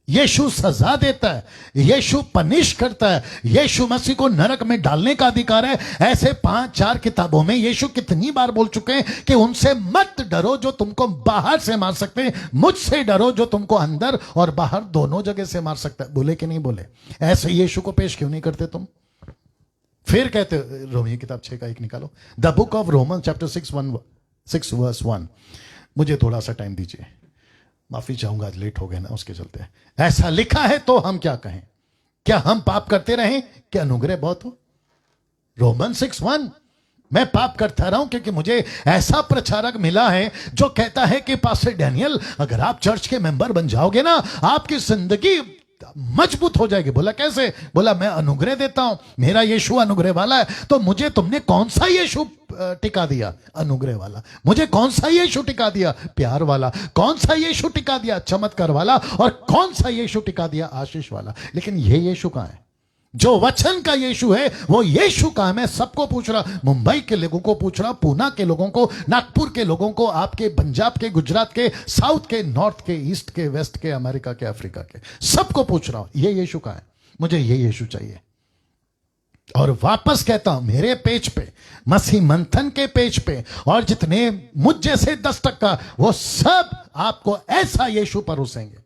यीशु सजा देता है, यीशु पनिश करता है। यीशु मसीह को नरक में डालने का अधिकार है। ऐसे 5-4 किताबों में यीशु कितनी बार बोल चुके हैं कि उनसे मत डरो जो तुमको बाहर से मार सकते हैं, मुझसे डरो जो तुमको अंदर और बाहर दोनों जगह से मार सकता है। बोले कि नहीं बोले? ऐसे यीशु को पेश क्यों नहीं करते तुम? फिर कहते, रोमियो किताब 6 का 1 निकालो। The book of Roman chapter 6 verse 1। मुझे थोड़ा सा टाइम दीजिए, माफी चाहूंगा, आज लेट हो गए ना, उसके चलते। ऐसा लिखा है तो हम क्या कहें? क्या हम पाप करते रहें कि अनुग्रह बहुत हो? रोमन 6:1। मैं पाप करता रहा हूं क्योंकि मुझे ऐसा प्रचारक मिला है जो कहता है कि पास्टर डैनियल, अगर आप चर्च के मेंबर बन जाओगे ना, आपकी जिंदगी मजबूत हो जाएगी। बोला कैसे? बोला मैं अनुग्रह देता हूं, मेरा यीशु अनुग्रह वाला है। तो मुझे तुमने कौन सा यीशु टिका दिया? अनुग्रह वाला। मुझे कौन सा यीशु टिका दिया? प्यार वाला। कौन सा यीशु टिका दिया? चमत्कार वाला। और कौन सा यीशु टिका दिया? आशीष वाला। लेकिन ये यीशु कहां है? जो वचन का यीशु है वो यीशु कहां है? मैं सबको पूछ रहा, मुंबई के लोगों को पूछ रहा, पूना के लोगों को, नागपुर के लोगों को, आपके पंजाब के, गुजरात के, साउथ के, नॉर्थ के, ईस्ट के, वेस्ट के, अमेरिका के, अफ्रीका के, सबको पूछ रहा हूं ये यीशु कहां है? मुझे ये यीशु चाहिए। और वापस कहता हूं, मेरे पेज पे, मसीह मंथन के पेज पे, और जितने मुझ जैसे 10% वो सब आपको ऐसा यीशु परोसेंगे।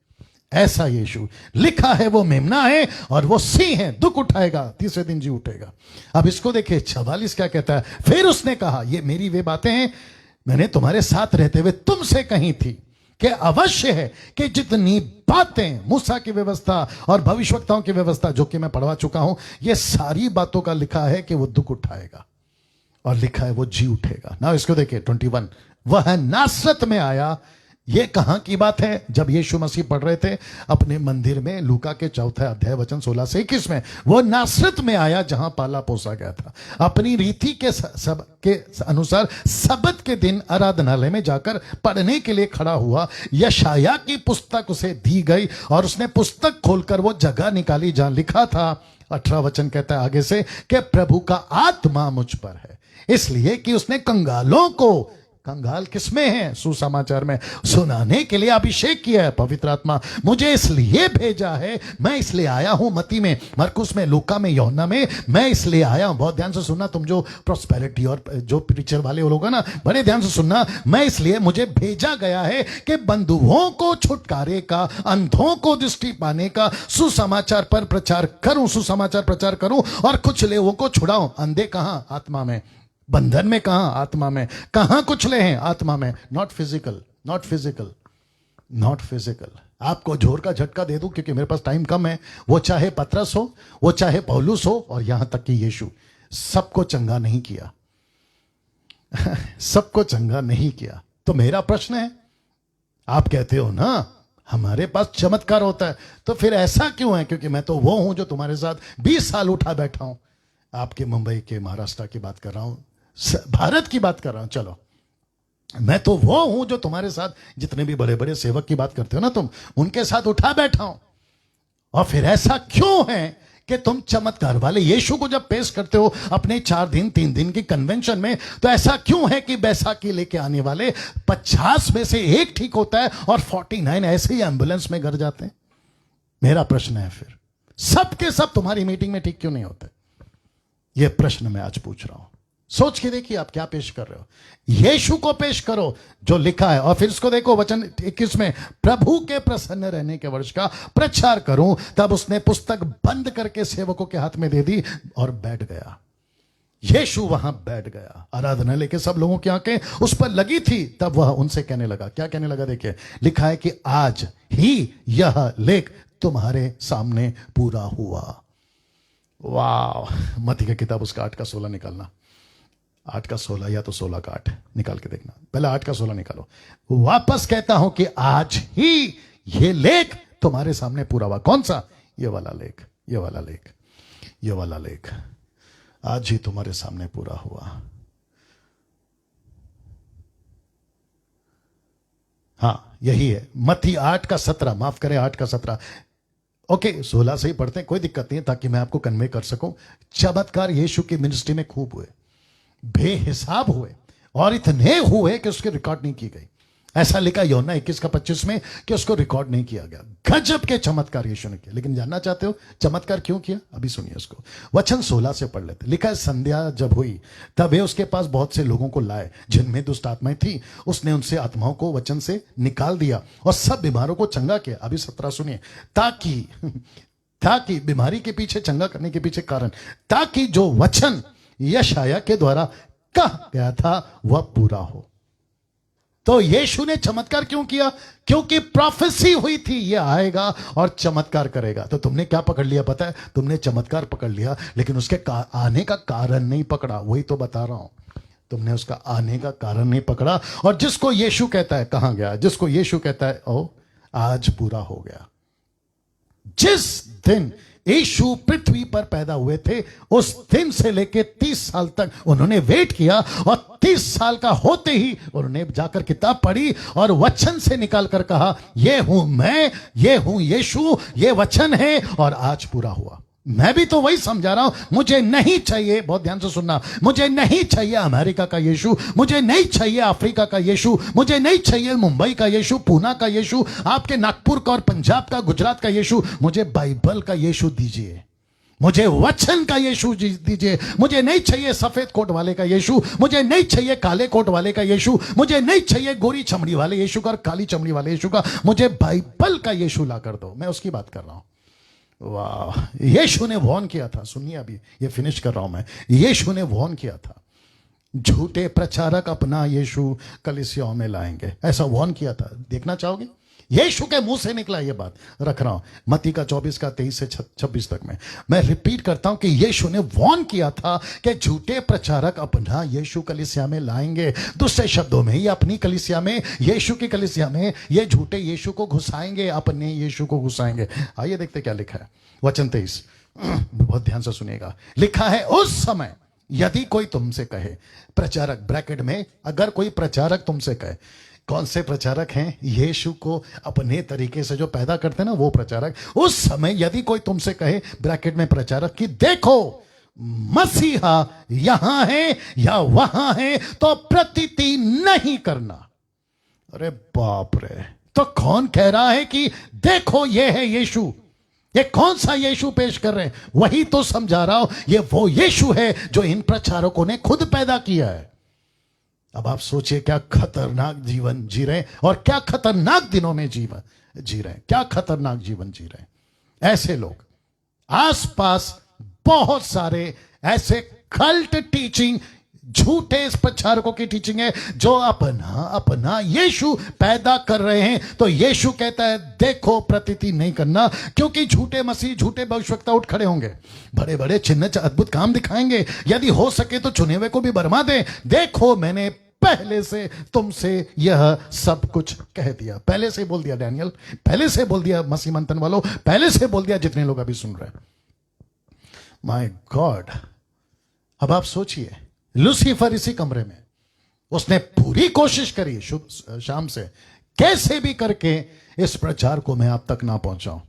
ऐसा यीशु लिखा है, वो मेमना है और वो सिंह है, दुख उठाएगा, तीसरे दिन जी उठेगा। अब इसको देखिए 46 क्या कहता है? फिर उसने कहा, ये मेरी वे बातें हैं मैंने तुम्हारे साथ रहते हुए तुमसे कही थी कि अवश्य है कि जितनी बातें मूसा की व्यवस्था और भविष्यवक्ताओं की व्यवस्था, जो कि मैं पढ़वा चुका हूं, ये सारी बातों का लिखा है कि वो दुख उठाएगा, और लिखा है वो जी उठेगा ना। इसको देखिए 21। वह नासरत में आया। ये कहां की बात है? जब यीशु मसीह पढ़ रहे थे अपने मंदिर में, लूका के 4 अध्याय वचन 16 से 21 में। वो नासरत में आया जहां पाला पोसा गया था। अपनी रीति के अनुसार सबत के दिन आराधनालय में जाकर पढ़ने के लिए खड़ा हुआ। यशाया की पुस्तक उसे दी गई और उसने पुस्तक खोलकर वो जगह निकाली जहां लिखा था, 18 वचन कहता है आगे से, कि प्रभु का आत्मा मुझ पर है, इसलिए कि उसने कंगालों को, कंगाल किसमें है? सुसमाचार में, सुनाने के लिए अभिषेक किया है। पवित्र आत्मा मुझे इसलिए भेजा है, मैं इसलिए आया हूं। मती में, मरकुस में, लूका में, यूहन्ना में मैं इसलिए आया हूं। बहुत ध्यान से सुनना, तुम जो प्रॉस्पेरिटी और जो प्रीचर वाले लोग हैं ना, बड़े ध्यान से सुनना। मैं इसलिए, मुझे भेजा गया है कि बंधुओं को छुटकारे का, अंधों को दृष्टि पाने का सुसमाचार पर प्रचार करूं, सुसमाचार प्रचार करूं, और कुछ लोगों को छुड़ाऊं। अंधे कहां? आत्मा में। बंधन में कहां? आत्मा में। कहां कुचले हैं? आत्मा में। Not physical, not physical, not physical. आपको जोर का झटका दे दूं क्योंकि मेरे पास टाइम कम है। वो चाहे पतरस हो, वो चाहे पौलुस हो, और यहां तक कि यीशु, सबको चंगा नहीं किया। सबको चंगा नहीं किया। तो मेरा प्रश्न है, आप कहते हो ना हमारे पास चमत्कार होता है, तो फिर ऐसा क्यों है? क्योंकि मैं तो वो हूं जो तुम्हारे साथ 20 साल उठा बैठा हूं। आपके मुंबई के, महाराष्ट्र की बात कर रहा हूं, भारत की बात कर रहा हूं। चलो, मैं तो वो हूं जो तुम्हारे साथ, जितने भी बड़े बड़े सेवक की बात करते हो ना तुम, उनके साथ उठा बैठा हूं। और फिर ऐसा क्यों है कि तुम चमत्कार वाले यीशु को जब पेश करते हो अपने 4 दिन 3 दिन की कन्वेंशन में, तो ऐसा क्यों है कि बैसाखी लेके आने वाले 50 में से एक ठीक होता है और 49 ऐसे ही एम्बुलेंस में घर जाते हैं? मेरा प्रश्न है फिर, सब के सब तुम्हारी मीटिंग में ठीक क्यों नहीं होते? यह प्रश्न मैं आज पूछ रहा हूं। सोच के देखिए आप क्या पेश कर रहे हो। यीशु को पेश करो जो लिखा है, और फिर इसको देखो वचन 21 में, प्रभु के प्रसन्न रहने के वर्ष का प्रचार करूं। तब उसने पुस्तक बंद करके सेवकों के हाथ में दे दी और बैठ गया। यीशु वहां बैठ गया। आराधनालय के सब लोगों की आंखें उस पर लगी थी। तब वह उनसे कहने लगा, क्या कहने लगा? देखिए लिखा है कि आज ही यह लेख तुम्हारे सामने पूरा हुआ। वाह! मत्ती की किताब उसका 8 का 16 निकालना, 8 का 16 या तो 16 का 8 निकाल के देखना। पहले 8 का 16 निकालो। वापस कहता हूं कि आज ही ये लेख तुम्हारे सामने पूरा हुआ। कौन सा? ये वाला लेख, ये वाला लेख, ये वाला लेख आज ही तुम्हारे सामने पूरा हुआ। हां, यही है मत्ती 8 का 17, माफ करें 8 का 17। ओके, 16 से ही पढ़ते हैं, कोई दिक्कत नहीं है, ताकि मैं आपको कन्वे कर सकूं। चमत्कार यीशु की मिनिस्ट्री में खूब हुए, बेहिसाब हुए, और इतने हुए कि उसकी रिकॉर्ड नहीं की गई। ऐसा लिखा यूहन्ना 21 का 25 में कि उसको रिकॉर्ड नहीं किया गया। गजब के चमत्कार यीशु ने किए। लेकिन जानना चाहते हो चमत्कार क्यों किया? अभी सुनिए उसको। वचन 16 से पढ़ लेते। लिखा है, संध्या जब हुई तब वे उसके पास बहुत से लोगों को लाए जिनमें दुष्ट आत्माएं थी। उसने उनसे आत्माओं को वचन से निकाल दिया और सब बीमारों को चंगा किया। अभी 17 सुनिए। ताकि बीमारी के पीछे, चंगा करने के पीछे कारण, ताकि जो वचन यशायाह के द्वारा कहा गया था वह पूरा हो। तो यीशु ने चमत्कार क्यों किया? क्योंकि प्रोफेसी हुई थी ये आएगा और चमत्कार करेगा। तो तुमने क्या पकड़ लिया पता है? तुमने चमत्कार पकड़ लिया, लेकिन उसके आने का कारण नहीं पकड़ा। वही तो बता रहा हूं, तुमने उसका आने का कारण नहीं पकड़ा। और जिसको यीशु कहता है, कहां गया? जिसको यीशु कहता है ओ आज पूरा हो गया। जिस दिन यीशु पृथ्वी पर पैदा हुए थे, उस दिन से लेके 30 साल तक उन्होंने वेट किया, और 30 साल का होते ही उन्होंने जाकर किताब पढ़ी और वचन से निकाल कर कहा, ये हूं मैं, ये हूं यीशु, ये वचन है, और आज पूरा हुआ। मैं भी तो वही समझा रहा हूं। मुझे नहीं चाहिए, बहुत ध्यान से सुनना, मुझे नहीं चाहिए अमेरिका का यीशु, मुझे नहीं चाहिए अफ्रीका का यीशु, मुझे नहीं चाहिए मुंबई का यीशु, पूना का यीशु, आपके नागपुर का और पंजाब का, गुजरात का यीशु। मुझे बाइबल का यीशु दीजिए, मुझे वचन का यीशु दीजिए। मुझे नहीं चाहिए सफेद कोट वाले का यीशु, मुझे नहीं चाहिए काले कोट वाले का यीशु, मुझे नहीं चाहिए गोरी चमड़ी वाले यीशु का और काली चमड़ी वाले यीशु का। मुझे बाइबल का यीशु ला कर दो। मैं उसकी बात कर रहा हूं। वाह! यीशु ने वार्न किया था। सुनिए, अभी ये फिनिश कर रहा हूं मैं। यीशु ने वार्न किया था, झूठे प्रचारक अपना यीशु कलीसियाओं में लाएंगे, ऐसा वार्न किया था। देखना चाहोगे? यीशु के मुंह से निकला ये बात, रख रहा हूं मत्ती का 24 का 23 से 26 तक में। मैं रिपीट करता हूं कि यीशु ने वार्न किया था कि झूठे प्रचारक अपना यीशु कलीसिया में लाएंगे। दूसरे शब्दों में, ये अपनी कलीसिया में, यीशु की कलीसिया में ये झूठे यीशु को घुसाएंगे, अपने यीशु को घुसाएंगे। आइए देखते क्या लिखा है। वचन 23, बहुत ध्यान से सुनिएगा। लिखा है, उस समय यदि कोई तुमसे कहे, प्रचारक ब्रैकेट में, अगर कोई प्रचारक तुमसे कहे, कौन से प्रचारक हैं? यीशु को अपने तरीके से जो पैदा करते हैं ना, वो प्रचारक। उस समय यदि कोई तुमसे कहे, ब्रैकेट में प्रचारक, कि देखो मसीहा यहां है या वहां है, तो प्रतीति नहीं करना। अरे बाप रे! तो कौन कह रहा है कि देखो ये है यीशु? ये कौन सा यीशु पेश कर रहे हैं? वही तो समझा रहा हूं, ये वो यीशु है जो इन प्रचारकों ने खुद पैदा किया है। अब आप सोचिए क्या खतरनाक जीवन जी रहे हैं, और क्या खतरनाक दिनों में जीवन जी रहे हैं, क्या खतरनाक जीवन जी रहे हैं। ऐसे लोग आसपास बहुत सारे ऐसे कल्ट टीचिंग, झूठे प्रचारकों की टीचिंग है जो अपना यीशु पैदा कर रहे हैं। तो यीशु कहता है देखो प्रतीति नहीं करना, क्योंकि झूठे मसीह, झूठे भविष्यवक्ता उठ खड़े होंगे, बड़े बड़े चिन्ह अद्भुत काम दिखाएंगे। यदि हो सके तो चुने हुए को भी बरमा दें। देखो मैंने पहले से तुमसे यह सब कुछ कह दिया। पहले से बोल दिया डैनियल, पहले से बोल दिया मसीह मंथन वालों, पहले से बोल दिया जितने लोग अभी सुन रहे हैं। My God! अब आप सोचिए, लूसीफर इसी कमरे में, उसने पूरी कोशिश करी शाम से कैसे भी करके इस प्रचार को मैं आप तक ना पहुंचाऊं,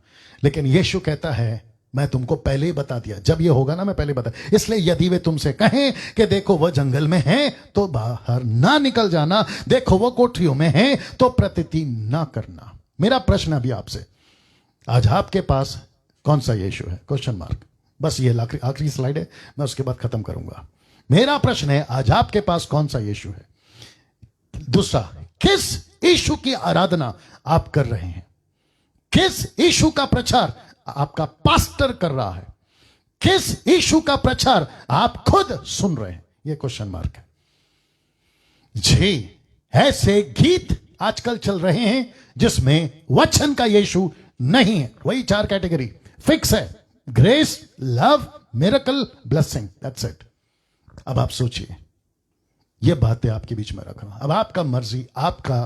लेकिन यीशु कहता है मैं तुमको पहले ही बता दिया, जब ये होगा ना मैं पहले बता, इसलिए यदि वे तुमसे कहें कि देखो वो जंगल में है तो बाहर ना निकल जाना, देखो वो कोठरियों में है तो प्रतीति ना करना। मेरा प्रश्न अभी आपसे, आज आपके पास कौन सा यीशु है? Question mark. बस ये आखिरी स्लाइड है, मैं उसके बाद खत्म करूंगा। मेरा प्रश्न है, आज आपके पास कौन सा यीशु है? दूसरा, किस यीशु की आराधना आप कर रहे हैं? किस यीशु का प्रचार आपका पास्टर कर रहा है? किस यीशु का प्रचार आप खुद सुन रहे हैं? यह क्वेश्चन मार्क है जी। ऐसे गीत आजकल चल रहे हैं जिसमें वचन का यीशु नहीं है। वही 4 कैटेगरी फिक्स है, grace, love, miracle, blessing, that's it. अब आप सोचिए, ये बातें आपके बीच में रख रहा हूं, अब आपका मर्जी, आपका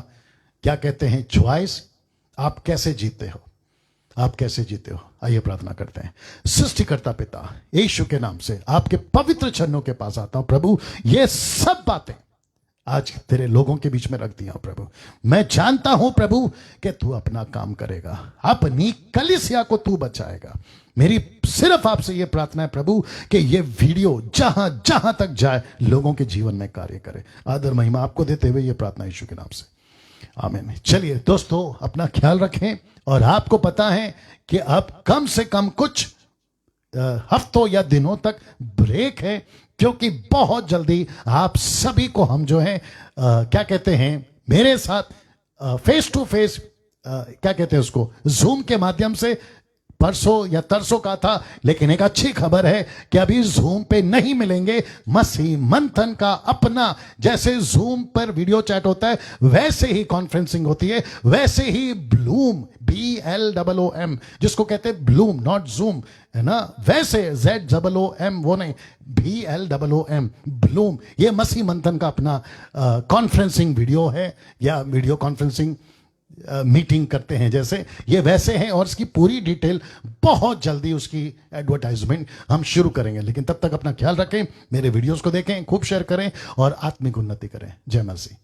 क्या कहते हैं चॉइस, आप कैसे जीते हो, आप कैसे जीते हो। आइए प्रार्थना करते हैं। सृष्टिकर्ता पिता, यीशु के नाम से आपके पवित्र चरणों के पास आता हूं प्रभु। ये सब बातें आज तेरे लोगों के बीच में रख दिया प्रभु। मैं जानता हूं प्रभु कि तू अपना काम करेगा, अपनी कलीसिया को तू बचाएगा। मेरी सिर्फ आपसे यह प्रार्थना है प्रभु कि यह वीडियो जहां जहां तक जाए लोगों के जीवन में कार्य करे। आदर महिमा आपको देते हुए यह प्रार्थना यीशु के नाम से, आमीन। चलिए दोस्तों, अपना ख्याल रखें। और आपको पता है कि अब कम से कम कुछ हफ्तों या दिनों तक ब्रेक है, क्योंकि बहुत जल्दी आप सभी को हम जो है क्या कहते हैं मेरे साथ फेस टू फेस क्या कहते हैं उसको, जूम के माध्यम से, परसों या तरसों का था, लेकिन एक अच्छी खबर है कि अभी जूम पे नहीं मिलेंगे। मसीह मंथन का अपना, जैसे जूम पर वीडियो चैट होता है वैसे ही कॉन्फ्रेंसिंग होती है, वैसे ही ब्लूम, BLOOM, जिसको कहते हैं ब्लूम, नॉट जूम, है ना, वैसे ZOOM वो नहीं, BLOOM, ब्लूम। ये मसीह मंथन का अपना कॉन्फ्रेंसिंग वीडियो है, या वीडियो कॉन्फ्रेंसिंग मीटिंग करते हैं जैसे, ये वैसे हैं। और इसकी पूरी डिटेल बहुत जल्दी, उसकी एडवर्टाइजमेंट हम शुरू करेंगे। लेकिन तब तक अपना ख्याल रखें, मेरे वीडियोस को देखें, खूब शेयर करें और आत्मिक उन्नति करें। जय मसीह।